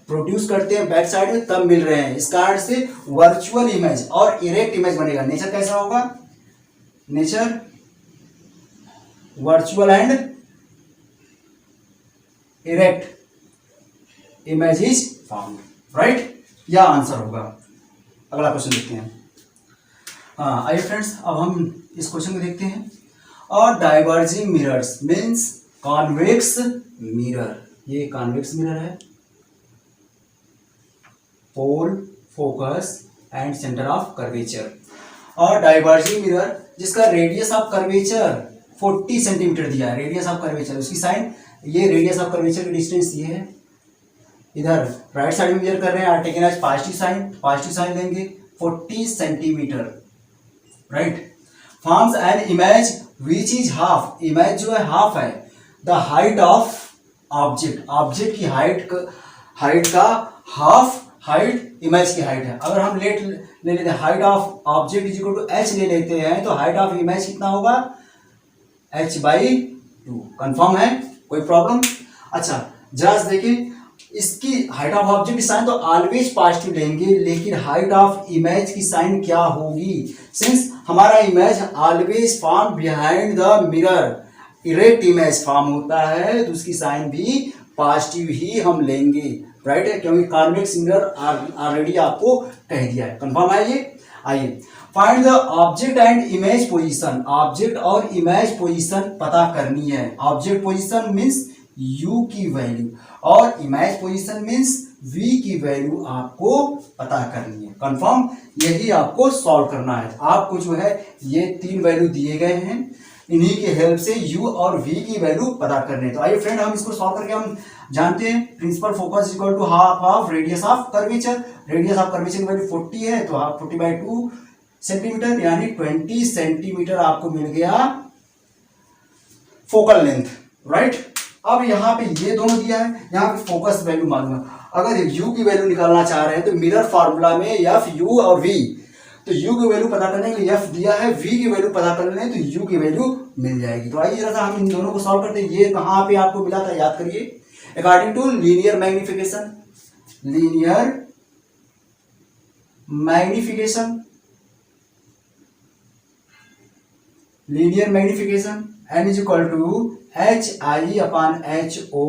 प्रोड्यूस करते हैं बैक साइड में, तब मिल रहे हैं, इस कारण से वर्चुअल इमेज और इरेक्ट इमेज बनेगा। नेचर कैसा होगा, nature virtual and erect image is found, right, यह आंसर होगा। अगला क्वेश्चन देखते हैं। हाँ आइए फ्रेंड्स, अब हम इस क्वेश्चन को देखते हैं। और diverging mirrors means convex mirror, ये कॉन्वेक्स मिरर है, pole, focus and centre of curvature. और डाइवर्जिंग मिरर जिसका रेडियस ऑफ कर्वेचर 40 सेंटीमीटर दिया है, रेडियस ऑफ कर्वेचर, उसकी साइन, ये रेडियस ऑफ कर्वेचर की डिस्टेंस ये है, इधर राइट साइड में मेजर कर रहे हैं, are taken as positive sign लेंगे 40 centimetre, right. Forms an image which is half, image जो है हाफ है, the height of object, object की हाइट का हाफ हाइट इमेज की हाइट है। अगर हम ले लेते हैं height of object is equal to h ले लेते हैं, तो हाइट ऑफ इमेज कितना होगा, h/2। कंफर्म है, कोई प्रॉब्लम। अच्छा जस्ट देखिए, इसकी हाइट ऑफ ऑब्जेक्ट की साइन तो ऑलवेज पॉजिटिव लेंगे, लेकिन हाइट ऑफ इमेज की साइन क्या होगी, सिंस हमारा image always form behind the mirror, erect image form होता है, तो उसकी साइन भी पॉजिटिव ही हम लेंगे, राइट है, क्योंकि कॉन्वेक्स मिरर ऑलरेडी आपको कह दिया है। कंफर्म है ये। आइए, find the object and image position, object और इमेज पोजीशन पता करनी है। ऑब्जेक्ट पोजीशन मीन्स u की वैल्यू और इमेज पोजीशन मीन्स v की वैल्यू आपको पता करनी है। कंफर्म, यही आपको सॉल्व करना है। आपको जो है ये 3 वैल्यू दिए गए हैं, इन्हीं के हेल्प से u और v की वैल्यू पता करनी है। तो आइए फ्रेंड, हम इसको सॉल्व करके हम जानते हैं, principal focus equal to half of radius of curvature, radius of curvature की वैल्यू 40 है, तो हाफ 40/2 सेंटीमीटर यानी 20 सेंटीमीटर आपको मिल गया फोकल लेंथ, राइट। अब यहाँ पे ये दोनों दिया है, यहाँ पे फोकस वैल्यू मालूम है। अगर u की वैल्यू निकालना चाह रहे हैं तो मिरर फार्मूला में f, u और v, तो u की वैल्यू पता करने के लिए f दिया है, v की वैल्यू पता करने तो u की वैल्यू मिल जाएगी। तो आइए जरा हम इन दोनों को सॉल्व करते हैं। ये कहाँ पे आपको मिला था, याद करिए, according to linear magnification, linear magnification, linear magnification n is equal to HI/HO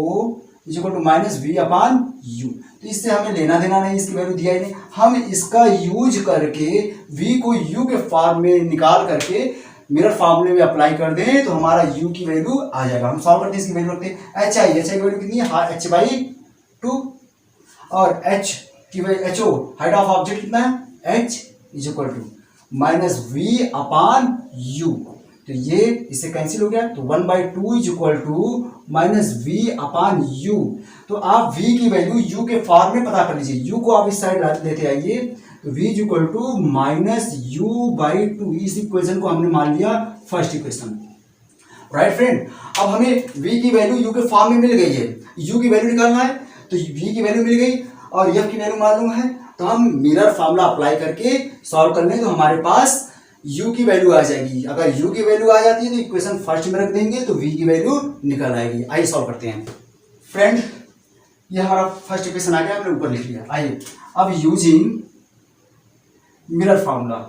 is equal to -V/U। तो इससे हमें लेना देना नहीं, इसकी वैल्यू दिया ही नहीं, हम इसका यूज करके v को u के फॉर्म में निकाल करके मिरर फार्मूले में अप्लाई कर दें तो हमारा u की वैल्यू आ जाएगा। हम सॉल्व करते हैं, इसकी वैल्यू रखते हैं HI की वैल्यू कितनी है, h/2, और h की value HO height of object कितना है, h is equal to -V/U। तो ये इससे कैंसिल हो गया, तो 1/2 इज इक्वल टू -V/U। तो आप v की वैल्यू u के फॉर्म में पता कर लीजिए, u को आप इस साइड लेते आइए, तो v is equal to -U/2। इस इक्वेशन को हमने मान लिया फर्स्ट इक्वेशन, राइट फ्रेंड। अब हमें v की वैल्यू u के फॉर्म में मिल गई है, u की वैल्यू निकालना है, तो v की वैल्यू मिल गई और f की वैल्यू मालूम है, तो हम मिरर फार्मूला अप्लाई करके सॉल्व कर लें तो हमारे पास u की वैल्यू आ जाएगी। अगर u की वैल्यू आ जाती है तो इक्वेशन फर्स्ट में रख देंगे तो v की वैल्यू निकल आएगी। आइए सॉल्व करते हैं फ्रेंड। ये हमारा फर्स्ट इक्वेशन आ गया, हमने ऊपर लिख लिया। आइए अब यूजिंग मिरर फार्मूला,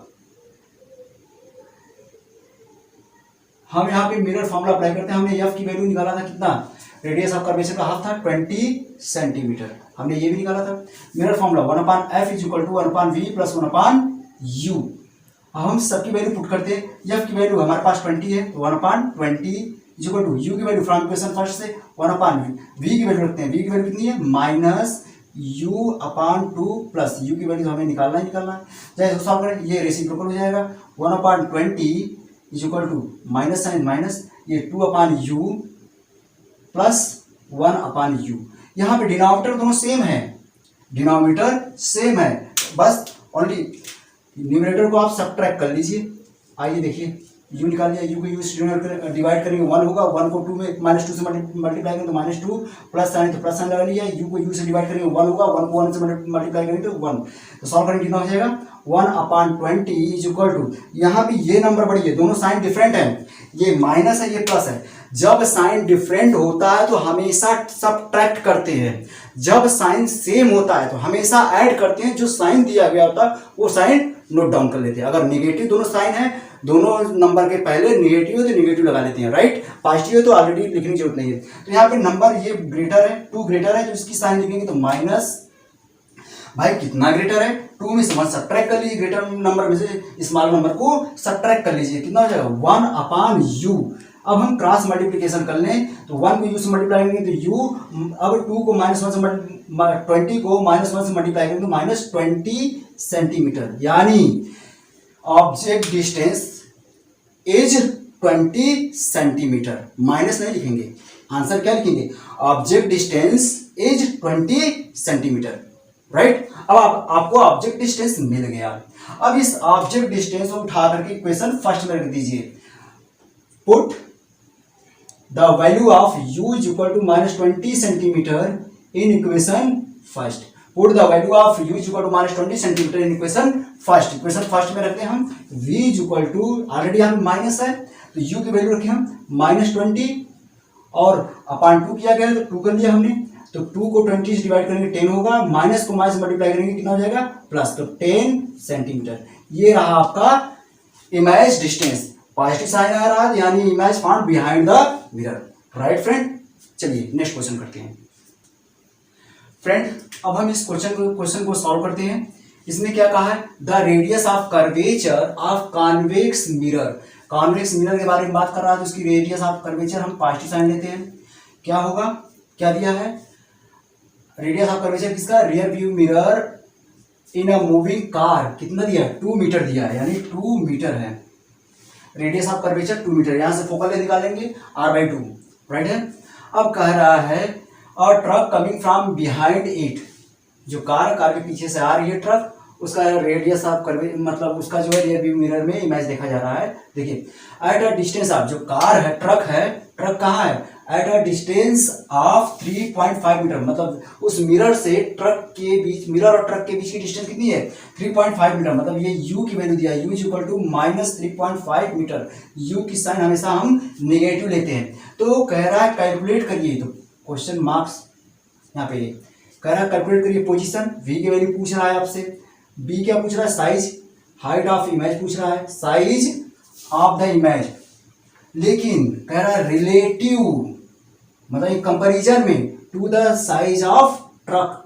हम यहाँ पे मिरर फार्मूला अप्लाई करते हैं। हमने एफ की वैल्यू निकाला था कितना, रेडियस ऑफ कर्वेचर का हाफ था 20 सेंटीमीटर, हमने ये भी निकाला था। Mirror formula 1/f is equal to 1/v plus 1/u। अब हम सबकी वैल्यू पुट करते हैं। एफ की वैल्यू हमारे पास 20 है तो 1/20 इज इक्वल टू यू की वैल्यू फ्रॉम इक्वेशन फर्स्ट से 1/v की वैल्यू रखते हैं। v की वैल्यू कितनी है माइनस u/2 प्लस u की वैल्यू तो हमें निकालना है। चाहे सॉल्व करें, ये रेसिप्रोकल हो जाएगा। 1/20 is equal to minus sign minus ये 2/u प्लस 1/u। यहाँ पे डिनोमिनेटर दोनों सेम है, डिनोमिनेटर सेम है, बस ओनली न्यूमरेटर को आप सब्ट्रैक्ट कर लीजिए। आइए देखिए, u निकाल लिया, u को u से डिवाइड करेंगे 1 होगा, 1 को 2 में -2 से मल्टीप्लाई करेंगे तो -2 प्लस साइन तो प्लस साइन लगा लिया। u को u से डिवाइड करेंगे 1 होगा, 1 को 1 से मल्टीप्लाई करेंगे तो 1। तो सॉल्व करेंगे कितना हो जाएगा 1/20 इज इक्वल टू, यहाँ भी ये नंबर बड़ी है, दोनों साइन डिफरेंट है, ये माइनस है ये प्लस है। जब साइन डिफरेंट होता है तो हमेशा सब्ट्रैक्ट करते हैं, जब साइन सेम होता है तो हमेशा ऐड करते हैं। जो साइन दिया गया होता है वो साइन नोट डाउन कर लेते हैं। अगर निगेटिव दोनों साइन है, दोनों नंबर के पहले निगेटिव है तो निगेटिव लगा लेते हैं, राइट। पॉजिटिव है तो ऑलरेडी लिखने की जरूरत नहीं है। तो यहाँ पे नंबर ये ग्रेटर है, 2 ग्रेटर है तो इसकी साइन लिखेंगे तो माइनस, भाई कितना ग्रेटर है 2 में से 1 सब्ट्रैक्ट कर लीजिए, ग्रेटर नंबर में से स्मॉल नंबर को सब्ट्रैक्ट कर लीजिए, कितना हो जाएगा 1/u। अब हम क्रॉस मल्टीप्लिकेशन कर लें तो 1 को u से मल्टीप्लाई करेंगे तो u, अब 2 को -1 से 20 को -1 से मल्टीप्लाई करेंगे तो -20 सेंटीमीटर, यानी object distance is 20 centimetre. Minus नहीं लिखेंगे, आंसर क्या लिखेंगे object distance is 20 centimetre, right. अब आपको ऑब्जेक्ट डिस्टेंस मिल गया। अब इस ऑब्जेक्ट डिस्टेंस को उठा करके इक्वेशन फर्स्ट में रख दीजिए। Put the value of u is equal to -20 centimetre in equation first. Put the value of u is equal to -20 centimetre in equation first. Equation first में रखते हैं हम v is equal to, already हम minus है तो u की value रखे हम -20 और अपान 2 किया गया तो 2 कर लिया हमने, तो 2 को 20 से डिवाइड करेंगे 10 होगा, माइनस को माइनस मल्टीप्लाई करेंगे कितना हो जाएगा प्लस, तो 10 सेंटीमीटर। ये रहा आपका इमेज डिस्टेंस, पॉजिटिव साइन आ रहा है यानी image found behind the mirror, right friend. चलिए नेक्स्ट क्वेश्चन करते हैं फ्रेंड। अब हम इस क्वेश्चन को सॉल्व करते हैं। इसमें क्या कहा है, the radius of curvature of convex mirror. Convex mirror के बारे में बात कर रहा है तो उसकी रेडियस ऑफ कर्वेचर हम पॉजिटिव साइन लेते हैं। क्या होगा, क्या दिया है, रेडियस ऑफ कर्वेचर किसका, rear view mirror in a moving car, कितना दिया है 2 मीटर दिया है, यानी 2 मीटर है रेडियस ऑफ कर्वेचर 2 मीटर। यहां से फोकल निकालेंगे r/2, राइट है। अब कह रहा है और truck coming from behind it, जो कार के पीछे से आ रही है ट्रक, उसका रेडियस ऑफ कर्वे मतलब उसका जो है रियर व्यू मिरर में इमेज देखा जा रहा है। देखिए एट अ डिस्टेंस ऑफ, जो कार है ट्रक कहाँ है, at a distance of 3.5 metre, मतलब उस मिरर से ट्रक के बीच, मिरर और ट्रक के बीच की डिस्टेंस कितनी है 3.5 मीटर, मतलब ये u की वैल्यू दिया है, u is equal to -3.5 metre. u की साइन हमेशा हम नेगेटिव लेते हैं। तो कह रहा है कैलकुलेट करिए, तो क्वेश्चन मार्क्स यहाँ पे कह रहा है कैलकुलेट करिए पोजीशन, v की वैल्यू पूछ रहा है आपसे, b क्या पूछ रहा है साइज, हाइट ऑफ इमेज पूछ रहा है, साइज ऑफ द इमेज, लेकिन कह रहा है रिलेटिव मतलब कंपैरिजन में to the size of truck,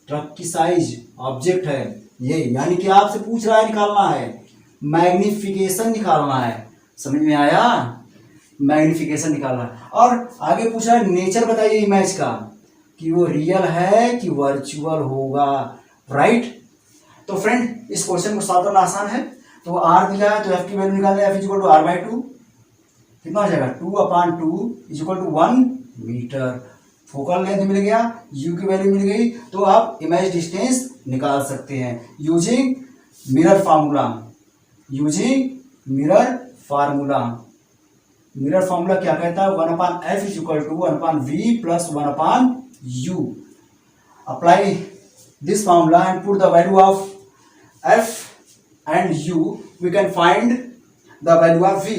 truck की साइज ऑब्जेक्ट है ये, यानी कि आपसे पूछ रहा है निकालना है मैग्निफिकेशन निकालना है, समझ में आया, मैग्निफिकेशन निकालना है। और आगे पूछ रहा है नेचर बताइए इमेज का, कि वो रियल है कि वर्चुअल होगा, राइट। तो फ्रेंड इस क्वेश्चन को सॉल्व करना आसान है। तो r दिया है तो f की वैल्यू निकालना है, f is equal to r/2, कितना हो जाएगा 2/2 is equal to 1 metre. Focal length मिल गया, u की वैल्यू मिल गई, तो आप इमेज डिस्टेंस निकाल सकते हैं using mirror formula. Using mirror formula, mirror formula क्या कहता है 1/f is equal to 1/v plus 1/u। Apply this formula and put the value of f and u, we can find the value of v.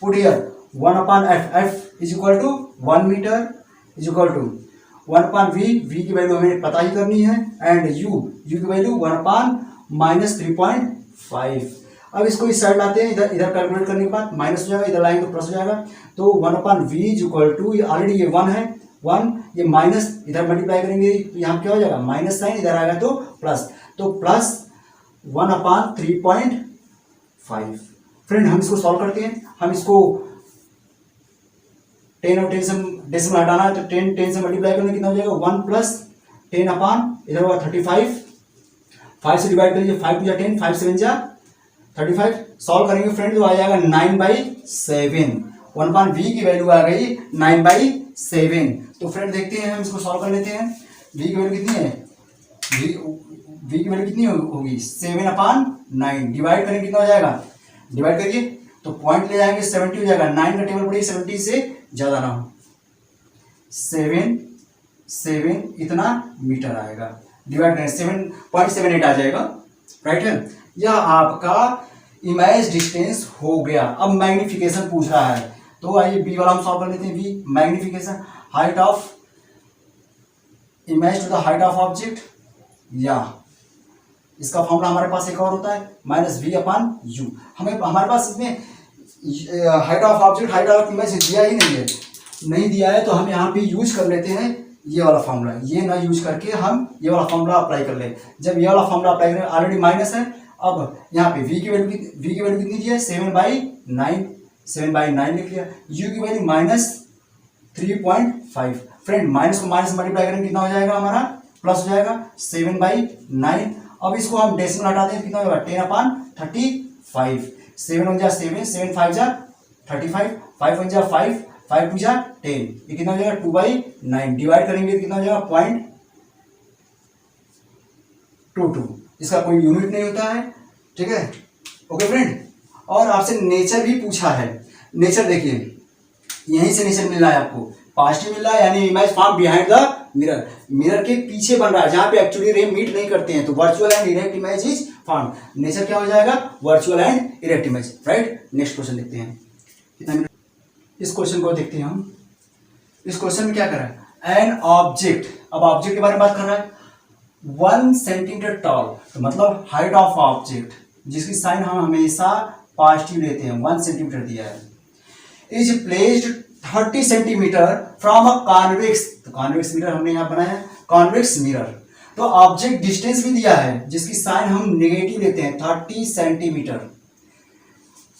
Put here 1/f, f is equal to 1 meter is equal to v की value हमें पता ही करनी है, and you की value 1/-3.5। अब इसको इस side लाते हैं, इधर कैलकुलेट करने के बाद माइनस हो जाएगा, इधर लाएंगे तो प्लस हो जाएगा। तो 1/v इक्वल टू, ऑलरेडी ये 1 है, 1, ये माइनस इधर मल्टीप्लाई करेंगे तो यहाँ क्या हो जाएगा, माइनस साइन, इधर आएगा तो प्लस, तो प्लस 1/3.5। फ्रेंड हम इसको सॉल्व करते हैं। हम इसको 10 और 10 से डेसिमल हटाना है, तो 10 से मल्टीप्लाई करने कितना हो जाएगा, 1 + 10 अपान इधर होगा 35, 5 से डिवाइड करिए, 5 × 10, 5 7 × 35। सॉल्व करेंगे फ्रेंड तो आ जाएगा 9/7। 1/v की वैल्यू आ गई 9/7। तो फ्रेंड देखते हैं, हम इसको सॉल्व कर लेते हैं। v की वैल्यू कितनी है, v की वैल्यू कितनी होगी, 7/9। डिवाइड करेंगे कितना हो जाएगा, डिवाइड करिए तो पॉइंट ले जाएंगे 70 हो जाएगा। 9 का टेबल पढ़िए, 70 से ज्यादा ना हो। 7 इतना मीटर आएगा, डिवाइड करें 7.78 आ जाएगा, राइट है। यह आपका इमेज डिस्टेंस हो गया। अब मैग्निफिकेशन पूछ रहा है, तो आइए बी वाला हम सॉल्व कर लेते हैं। B magnification, height of image to the height of object, या इसका फॉर्मूला हमारे पास एक और होता है -v/u। हमें हमारे पास इसमें height of object, height of image दिया ही नहीं दिया है, तो हम यहाँ पे यूज कर लेते हैं ये वाला फॉर्मूला। ये ना यूज करके हम ये वाला फॉर्मूला अप्लाई कर ले। जब ये वाला फॉर्मूला अप्लाई करें, ऑलरेडी माइनस है, अब यहाँ पे v की वैल्यू कितनी दी है, 7/9 लिख लिया। u की वैल्यू -3.5। फ्रेंड माइनस को माइनस मल्टीप्लाई करेंगे कितना हो जाएगा, हमारा प्लस हो जाएगा 7/9। अब इसको हम डेसिमल हटाते हैं, कितना होगा, 10/35। 7 1 7, 7 5 35, 5 1 5, 5 2 10, ये कितना हो जाएगा, 2/9। डिवाइड करेंगे तो कितना हो जाएगा, 0.22। इसका कोई यूनिट नहीं होता है, ठीक है, ओके फ्रेंड। और आपसे नेचर भी पूछा है। नेचर देखिए, यहीं से नेचर मिल रहा है आपको, पॉजिटिव मिल रहा है, यानी image form behind the mirror, mirror के पीछे बन रहा है, जहां पे एक्चुअली रे मीट नहीं करते हैं, तो virtual and erect image is form. Nature क्या हो जाएगा, virtual and erect image, right. Next question देखते हैं, कितना मिनट, इस क्वेश्चन को देखते हैं हम। इस क्वेश्चन में क्या कर रहा है, एन ऑब्जेक्ट, अब ऑब्जेक्ट के बारे में बात कर रहा है, 1 सेंटीमीटर टॉल, तो मतलब हाइट ऑफ ऑब्जेक्ट, जिसकी साइन हम हमेशा पॉजिटिव लेते हैं, 1 सेंटीमीटर दिया है, is placed 30 centimetre from a convex, तो कॉन्वेक्स मिरर हमने यहाँ बनाया है, कॉन्वेक्स मिरर। तो ऑब्जेक्ट डिस्टेंस भी दिया है, जिसकी साइन हम नेगेटिव लेते हैं, 30 सेंटीमीटर।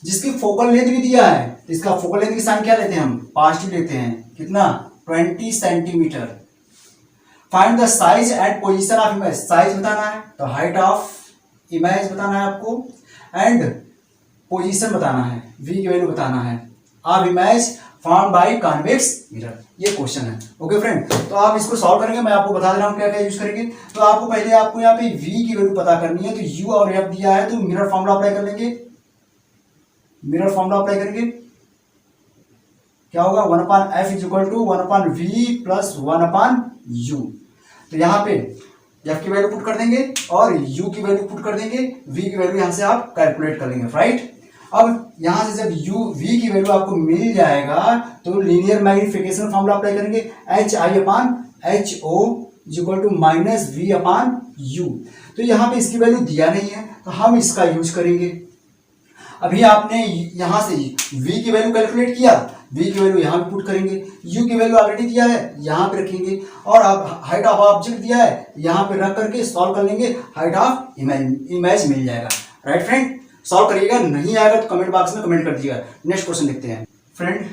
जिसकी फोकल लेंथ भी दिया है, तो इसका फोकल लेंथ की साइन क्या लेते हैं, हम पॉजिटिव लेते हैं, कितना, 20 centimetre. Find the size and position of image, size बताना है तो हाइट ऑफ इमेज बताना है आपको, एंड पोजीशन बताना है, v की वैल्यू बताना है, of image form by convex mirror. ये क्वेश्चन है, ओके फ्रेंड। तो आप इसको सॉल्व करेंगे, मैं आपको बता दे रहा हूँ क्या क्या यूज करेंगे। तो आपको पहले आपको यहाँ पे v की वैल्यू पता करनी है, तो u और f दिया है, तो मिरर फॉर्मूला अप्लाई कर लेंगे। मिरर फॉर्मूला अप्लाई करेंगे, क्या होगा, 1/f = 1/v + 1/u। तो यहाँ पे f की वैल्यू पुट कर देंगे और u की वैल्यू पुट कर देंगे, v की वैल्यू यहाँ से आप कैलकुलेट कर लेंगे, राइट। अब यहां से जब v की वैल्यू आपको मिल जाएगा, तो लीनियर मैग्निफिकेशन फॉर्मूला अप्लाई करेंगे, HI/HO = -v/u। तो यहाँ पे इसकी वैल्यू दिया नहीं है, तो हम इसका यूज करेंगे। अभी आपने यहां से v की वैल्यू कैलकुलेट किया, v की वैल्यू यहाँ पे पुट करेंगे, u की वैल्यू ऑलरेडी दिया है, यहाँ पे रखेंगे, और अब हाइट ऑफ ऑब्जेक्ट दिया है, यहाँ पे रख करके सॉल्व कर लेंगे, हाइट ऑफ इमेज मिल जाएगा, राइट फ्रेंड। सॉल्व करिएगा, नहीं आएगा तो कमेंट बॉक्स में कमेंट कर दीजिएगा। नेक्स्ट क्वेश्चन देखते हैं फ्रेंड।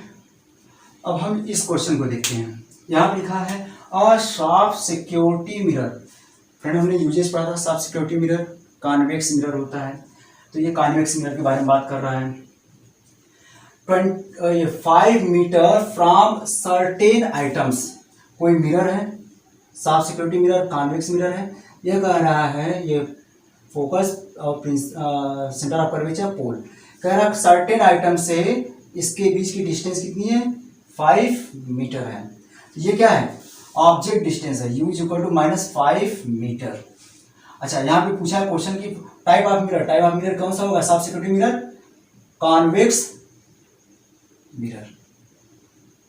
अब हम इस क्वेश्चन को देखते हैं, यहाँ लिखा है a soft security mirror. Friend हमने यूजेस पढ़ा था, soft security mirror convex mirror होता है, तो ये कॉन्वेक्स मिरर के बारे में बात कर रहा है। 5 मीटर फ्रॉम सर्टेन आइटम्स, कोई मिरर है, soft security mirror, convex mirror है, ये कह रहा है, ये फोकस और सेंटर ऑफ कर्वेचर पोल, कह रहा है सर्टेन आइटम से इसके बीच की डिस्टेंस कितनी है, 5 मीटर है। ये क्या है, ऑब्जेक्ट डिस्टेंस है, u = -5 मीटर। अच्छा, यहाँ पे पूछा है क्वेश्चन की टाइप ऑफ मिरर कौन सा होगा, soft security mirror, convex mirror,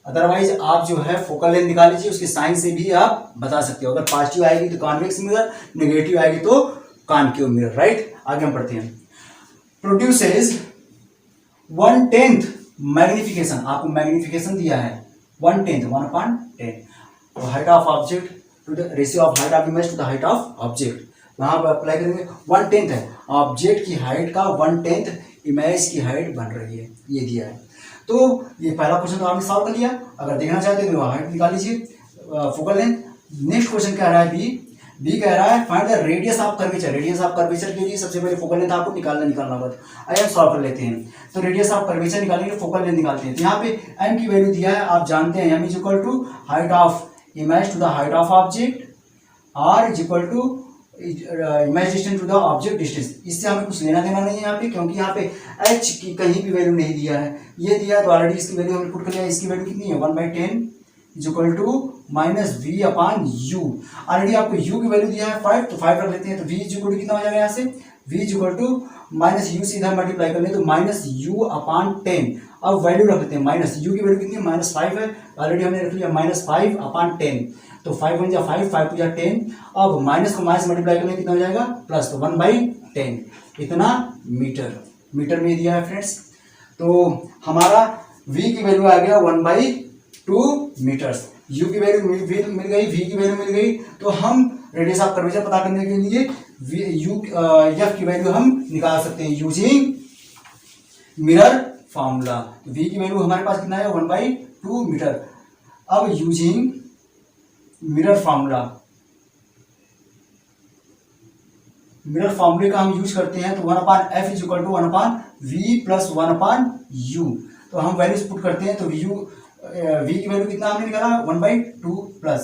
otherwise आप जो है फोकल लेंथ निकाल लीजिए, उसके साइन से भी आप बता सकते हो। अगर पॉजिटिव आएगी तो कॉन्वेक्स मिरर, नेगेटिव आएगी तो कॉनकेव मिरर, राइट। आगे हम पढ़ते हैं। प्रोड्यूसेस 1/10 मैग्निफिकेशन, आपको मैग्निफिकेशन दिया है 1/10, 1/10 height of object to the ratio of height of image to the height of object. वहां पर अप्लाई करेंगे 1/10 है, ऑब्जेक्ट की हाइट का 1/10 इमेज की हाइट बन रही है, ये दिया है। तो ये पहला क्वेश्चन तो आपने सॉल्व कर लिया। अगर देखना चाहते हो तो हाइट निकाल लीजिए, फोकल लेंथ। नेक्स्ट क्वेश्चन क्या रहा है, बी कह रहा है find the radius of curvature. Radius of curvature के लिए सबसे पहले फोकल लेंथ आपको निकालना होगा। आइए हम सॉल्व कर लेते हैं। तो रेडियस ऑफ कर्वेचर निकालेंगे, फोकल लेंथ निकालते हैं। तो यहाँ पे एम की वैल्यू दिया है, आप जानते हैं m is equal to height of image to the height of object, or is equal to image distance to the object distance. इससे हमें कुछ लेना देना नहीं है यहाँ पे, क्योंकि यहाँ पे एच की कहीं भी वैल्यू नहीं दिया है। ये दिया है तो ऑलरेडी इसकी वैल्यू हमने पुट कर लिया। इसकी वैल्यू कितनी है, 1/10 is equal to minus v upon u. Already आपको यू की वैल्यू दिया है 5, तो 5 रख लेते हैं। तो वी इज इक्वल टू कितना हो जाएगा यहाँ से, v is equal to minus u सीधा मल्टीप्लाई कर ले तो माइनस यू अपॉन 10। अब वैल्यू रख लेते हैं, माइनस यू की वैल्यू कितनी है, -5 है। ऑलरेडी हमने रख लिया -5 अपॉन 10, तो 5 × 5, 5 × 10। अब माइनस को माइनस मल्टीप्लाई करने कितना हो जाएगा, प्लस, तो 1/10 इतना मीटर में दिया है फ्रेंड्स। तो हमारा v की वैल्यू आ गया 1/2 मीटर्स। u की वैल्यू मिल गई, v की वैल्यू मिल गई। तो हम रेडियस ऑफ कर्वेचर पता करने के लिए f की वैल्यू हम निकाल सकते हैं यूजिंग मिरर फार्मूला। v की वैल्यू हमारे पास कितना है, 1/2 मीटर। अब यूजिंग मिरर फार्मूला, मिरर फार्मूले का हम यूज करते हैं। तो 1/f is equal to 1/v plus 1/u। तो हम वैल्यूज पुट करते हैं। तो v की वैल्यू कितना हमने निकाला, 1/2 प्लस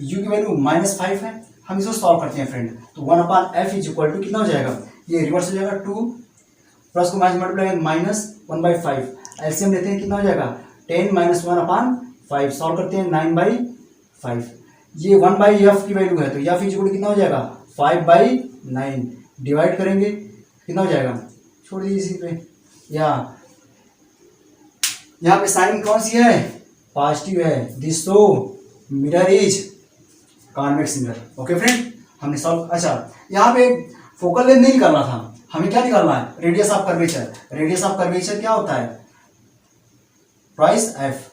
u की वैल्यू -5 है। हम इसको सॉल्व करते हैं फ्रेंड। तो 1/f इज इक्वल टू कितना हो जाएगा, ये रिवर्स हो जाएगा, 2 प्लस को माइनस मल्टीप्लाई -1/5। एलसीएम लेते हैं, कितना हो जाएगा, 10 - 1/5। सॉल्व करते हैं, 9/5। ये 1/f की वैल्यू है, तो f इज इक्वल टू कितना हो जाएगा, 5/9। डिवाइड करेंगे कितना हो जाएगा, छोड़ दीजिए इसी पे। यहाँ पे साइन कौन सी है, पॉजिटिव है। This so mirror is convex mirror. Okay friend, हमने सॉल्व। अच्छा, यहाँ पे फोकल लेंथ नहीं निकालना था, हमें क्या निकालना है, radius of curvature. Radius of curvature क्या होता है, ट्वाइस एफ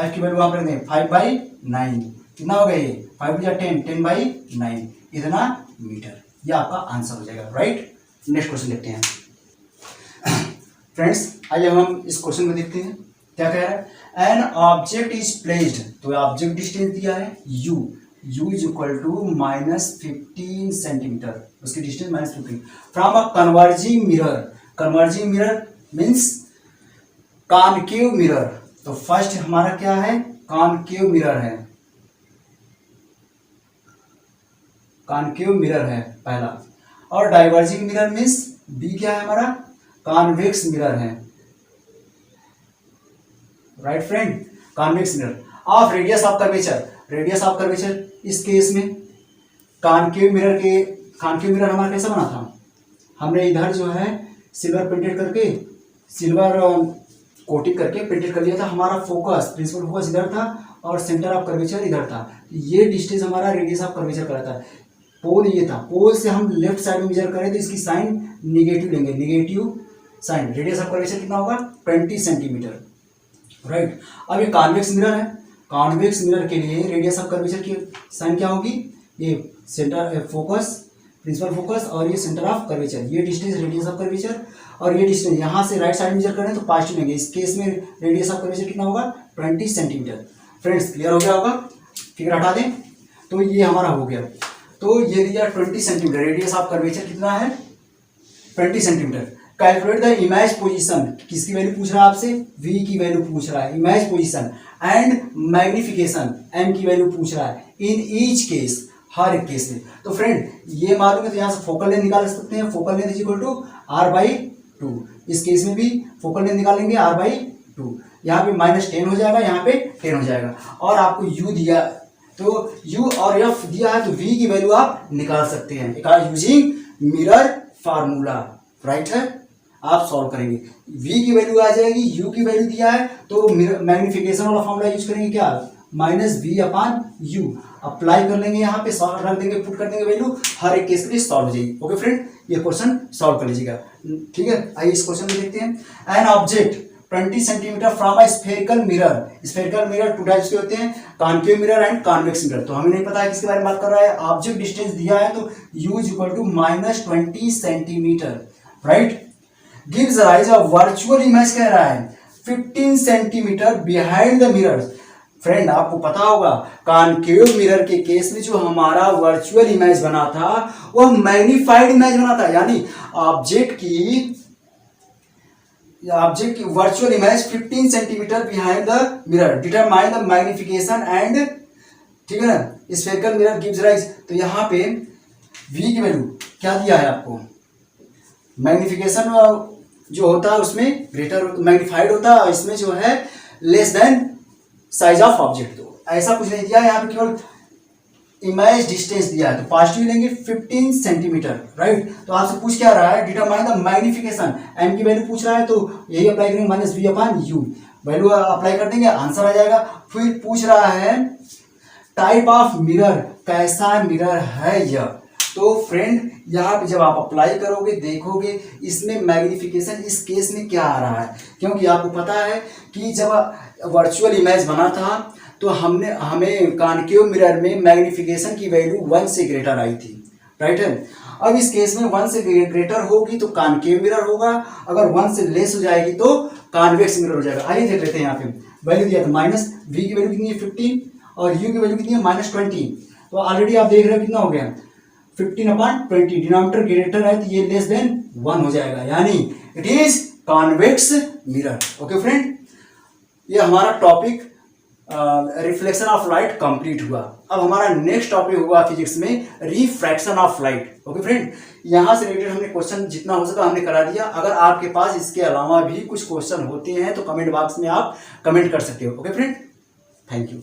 की वैल्यू आप रखते हैं 5/9। कितना हो गया ये, 5 × 10, 10/9 इतना मीटर। ये आपका आंसर हो जाएगा, राइट। नेक्स्ट क्वेश्चन देखते हैं फ्रेंड्स। आइए हम इस क्वेश्चन में देखते हैं क्या कह रहा है। एन ऑब्जेक्ट इज प्लेस्ड, तो ऑब्जेक्ट डिस्टेंस दिया है u is equal to -15 centimetre, उसकी distance -15 from a converging mirror. Converging mirror means concave mirror. तो फर्स्ट हमारा क्या है, कॉनकेव मिरर है, कॉनकेव मिरर है पहला। और डाइवर्जिंग मिरर मीन्स बी क्या है हमारा, कॉन्वेक्स मिरर है, right friend, convex mirror. Of radius of curvature, radius of curvature इस केस में कॉनकेव मिरर हमारा कैसा बना था, हमने इधर जो है सिल्वर पेंटेड करके, सिल्वर कोटिंग करके पेंटेड कर लिया था। हमारा फोकस, प्रिंसिपल फोकस इधर था और सेंटर ऑफ कर्वेचर इधर था। ये डिस्टेंस हमारा रेडियस ऑफ कर्वेचर कहलाता है। पोल ये था, पोल से हम लेफ्ट साइड में मेजर करें तो इसकी साइन निगेटिव लेंगे, negative sign. Radius of curvature कितना होगा, 20 सेंटीमीटर, राइट। अब ये कॉन्वेक्स मिरर है, कॉन्वेक्स मिरर के लिए रेडियस ऑफ कर्वेचर की साइन क्या होगी, ये सेंटर फोकस, प्रिंसिपल फोकस और ये सेंटर ऑफ कर्वेचर, ये डिस्टेंस रेडियस ऑफ कर्वेचर। और ये डिस्टेंस यहाँ से राइट साइड मेजर करें तो पॉजिटिव लेंगे। इस केस में रेडियस ऑफ कर्वेचर कितना होगा, 20 सेंटीमीटर। फ्रेंड्स क्लियर हो गया होगा, फिगर हटा दें। तो ये हमारा हो गया। तो ये दिया 20 सेंटीमीटर, रेडियस ऑफ कर्वेचर कितना है, 20 centimetre. Calculate the image position, किसकी वैल्यू पूछ रहा है आपसे, v की वैल्यू पूछ रहा है, image position and magnification m की वैल्यू पूछ रहा है इन ईच केस, हर एक केस में। तो फ्रेंड ये मालूम है तो यहाँ से फोकल लेंथ निकाल सकते हैं, focal length is equal to r/2। इस केस में भी फोकल लेंथ निकालेंगे r/2। यहाँ पे -10 हो जाएगा, यहाँ पे 10 हो जाएगा। और आपको u दिया, तो u और f दिया है तो v की वैल्यू आप निकाल सकते हैं यूजिंग मिरर फार्मूला, राइट है। आप सॉल्व करेंगे। v की वैल्यू आ जाएगी, u की वैल्यू दिया है तो मैग्निफिकेशन वाला फॉर्मूला यूज करेंगे, क्या -v/u अप्लाई कर लेंगे, यहाँ पे सॉल्व रख देंगे, पुट कर देंगे वैल्यू, हर एक केस के लिए सॉल्व हो जाएगी। ओके फ्रेंड, ये क्वेश्चन सॉल्व कर लीजिएगा। ठीक है, आइए इस क्वेश्चन में देखते हैं। An object 20 centimetre from a spherical mirror. Spherical mirror two types के होते हैं, concave mirror and convex mirror. तो हमें नहीं पता है किसके बारे में बात कर रहा है। ऑब्जेक्ट डिस्टेंस दिया है तो u is equal to -20 centimetre, right. Gives rise a virtual image कह रहा है 15 centimetre behind the mirror. Friend आपको पता होगा कॉन्केव मिरर के केस में जो हमारा वर्चुअल इमेज बना था वह मैग्नीफाइड इमेज बना था, यानी ऑब्जेक्ट की virtual image 15 centimetre behind the mirror, determine the magnification and, ठीक है ना, स्फेरिकल मिरर गिव्स राइज। तो यहाँ पे v की वैल्यू क्या दिया है आपको, मैग्निफिकेशन जो होता है उसमें ग्रेटर मैग्निफाइड होता है, इसमें जो है less than size of object. तो ऐसा कुछ नहीं दिया है, यहाँ पे केवल इमेज डिस्टेंस दिया है, तो पॉजिटिव लेंगे 15 सेंटीमीटर, राइट। तो आपसे पूछ क्या रहा है, डिटरमाइन द मैग्निफिकेशन, एम की वैल्यू पूछ रहा है तो यही अप्लाई करेंगे, -v/u वैल्यू अप्लाई कर देंगे, आंसर आ जाएगा। फिर पूछ रहा है टाइप ऑफ मिरर, कैसा मिरर है यह। तो फ्रेंड यहाँ पे जब आप अप्लाई करोगे देखोगे इसमें मैग्निफिकेशन इस केस में क्या आ रहा है, क्योंकि आपको पता है कि जब वर्चुअल इमेज बना था तो हमें कॉन्केव मिरर में मैग्निफिकेशन की वैल्यू 1 से ग्रेटर आई थी, राइट है। अब इस केस में 1 से ग्रेटर होगी तो कॉन्केव मिरर होगा, अगर 1 से लेस हो जाएगी तो कॉन्वेक्स मिरर हो जाएगा। आइए देख लेते हैं, यहाँ पे वैल्यू दिया था -v की वैल्यू कितनी है 15 और u की वैल्यू कितनी है -20। तो ऑलरेडी आप देख रहे हो कितना हो गया 15/20, डिनोमिनेटर ग्रेटर है तो ये लेस देन 1 हो जाएगा, यानी it is convex mirror. Okay friend, ये हमारा topic reflection of light complete हुआ। अब हमारा नेक्स्ट टॉपिक हुआ फिजिक्स में refraction of light. Okay friend, यहाँ से रिलेटेड हमने क्वेश्चन जितना हो सका हमने करा दिया। अगर आपके पास इसके अलावा भी कुछ क्वेश्चन होते हैं तो कमेंट बॉक्स में आप कमेंट कर सकते हो। Okay friend, thank you.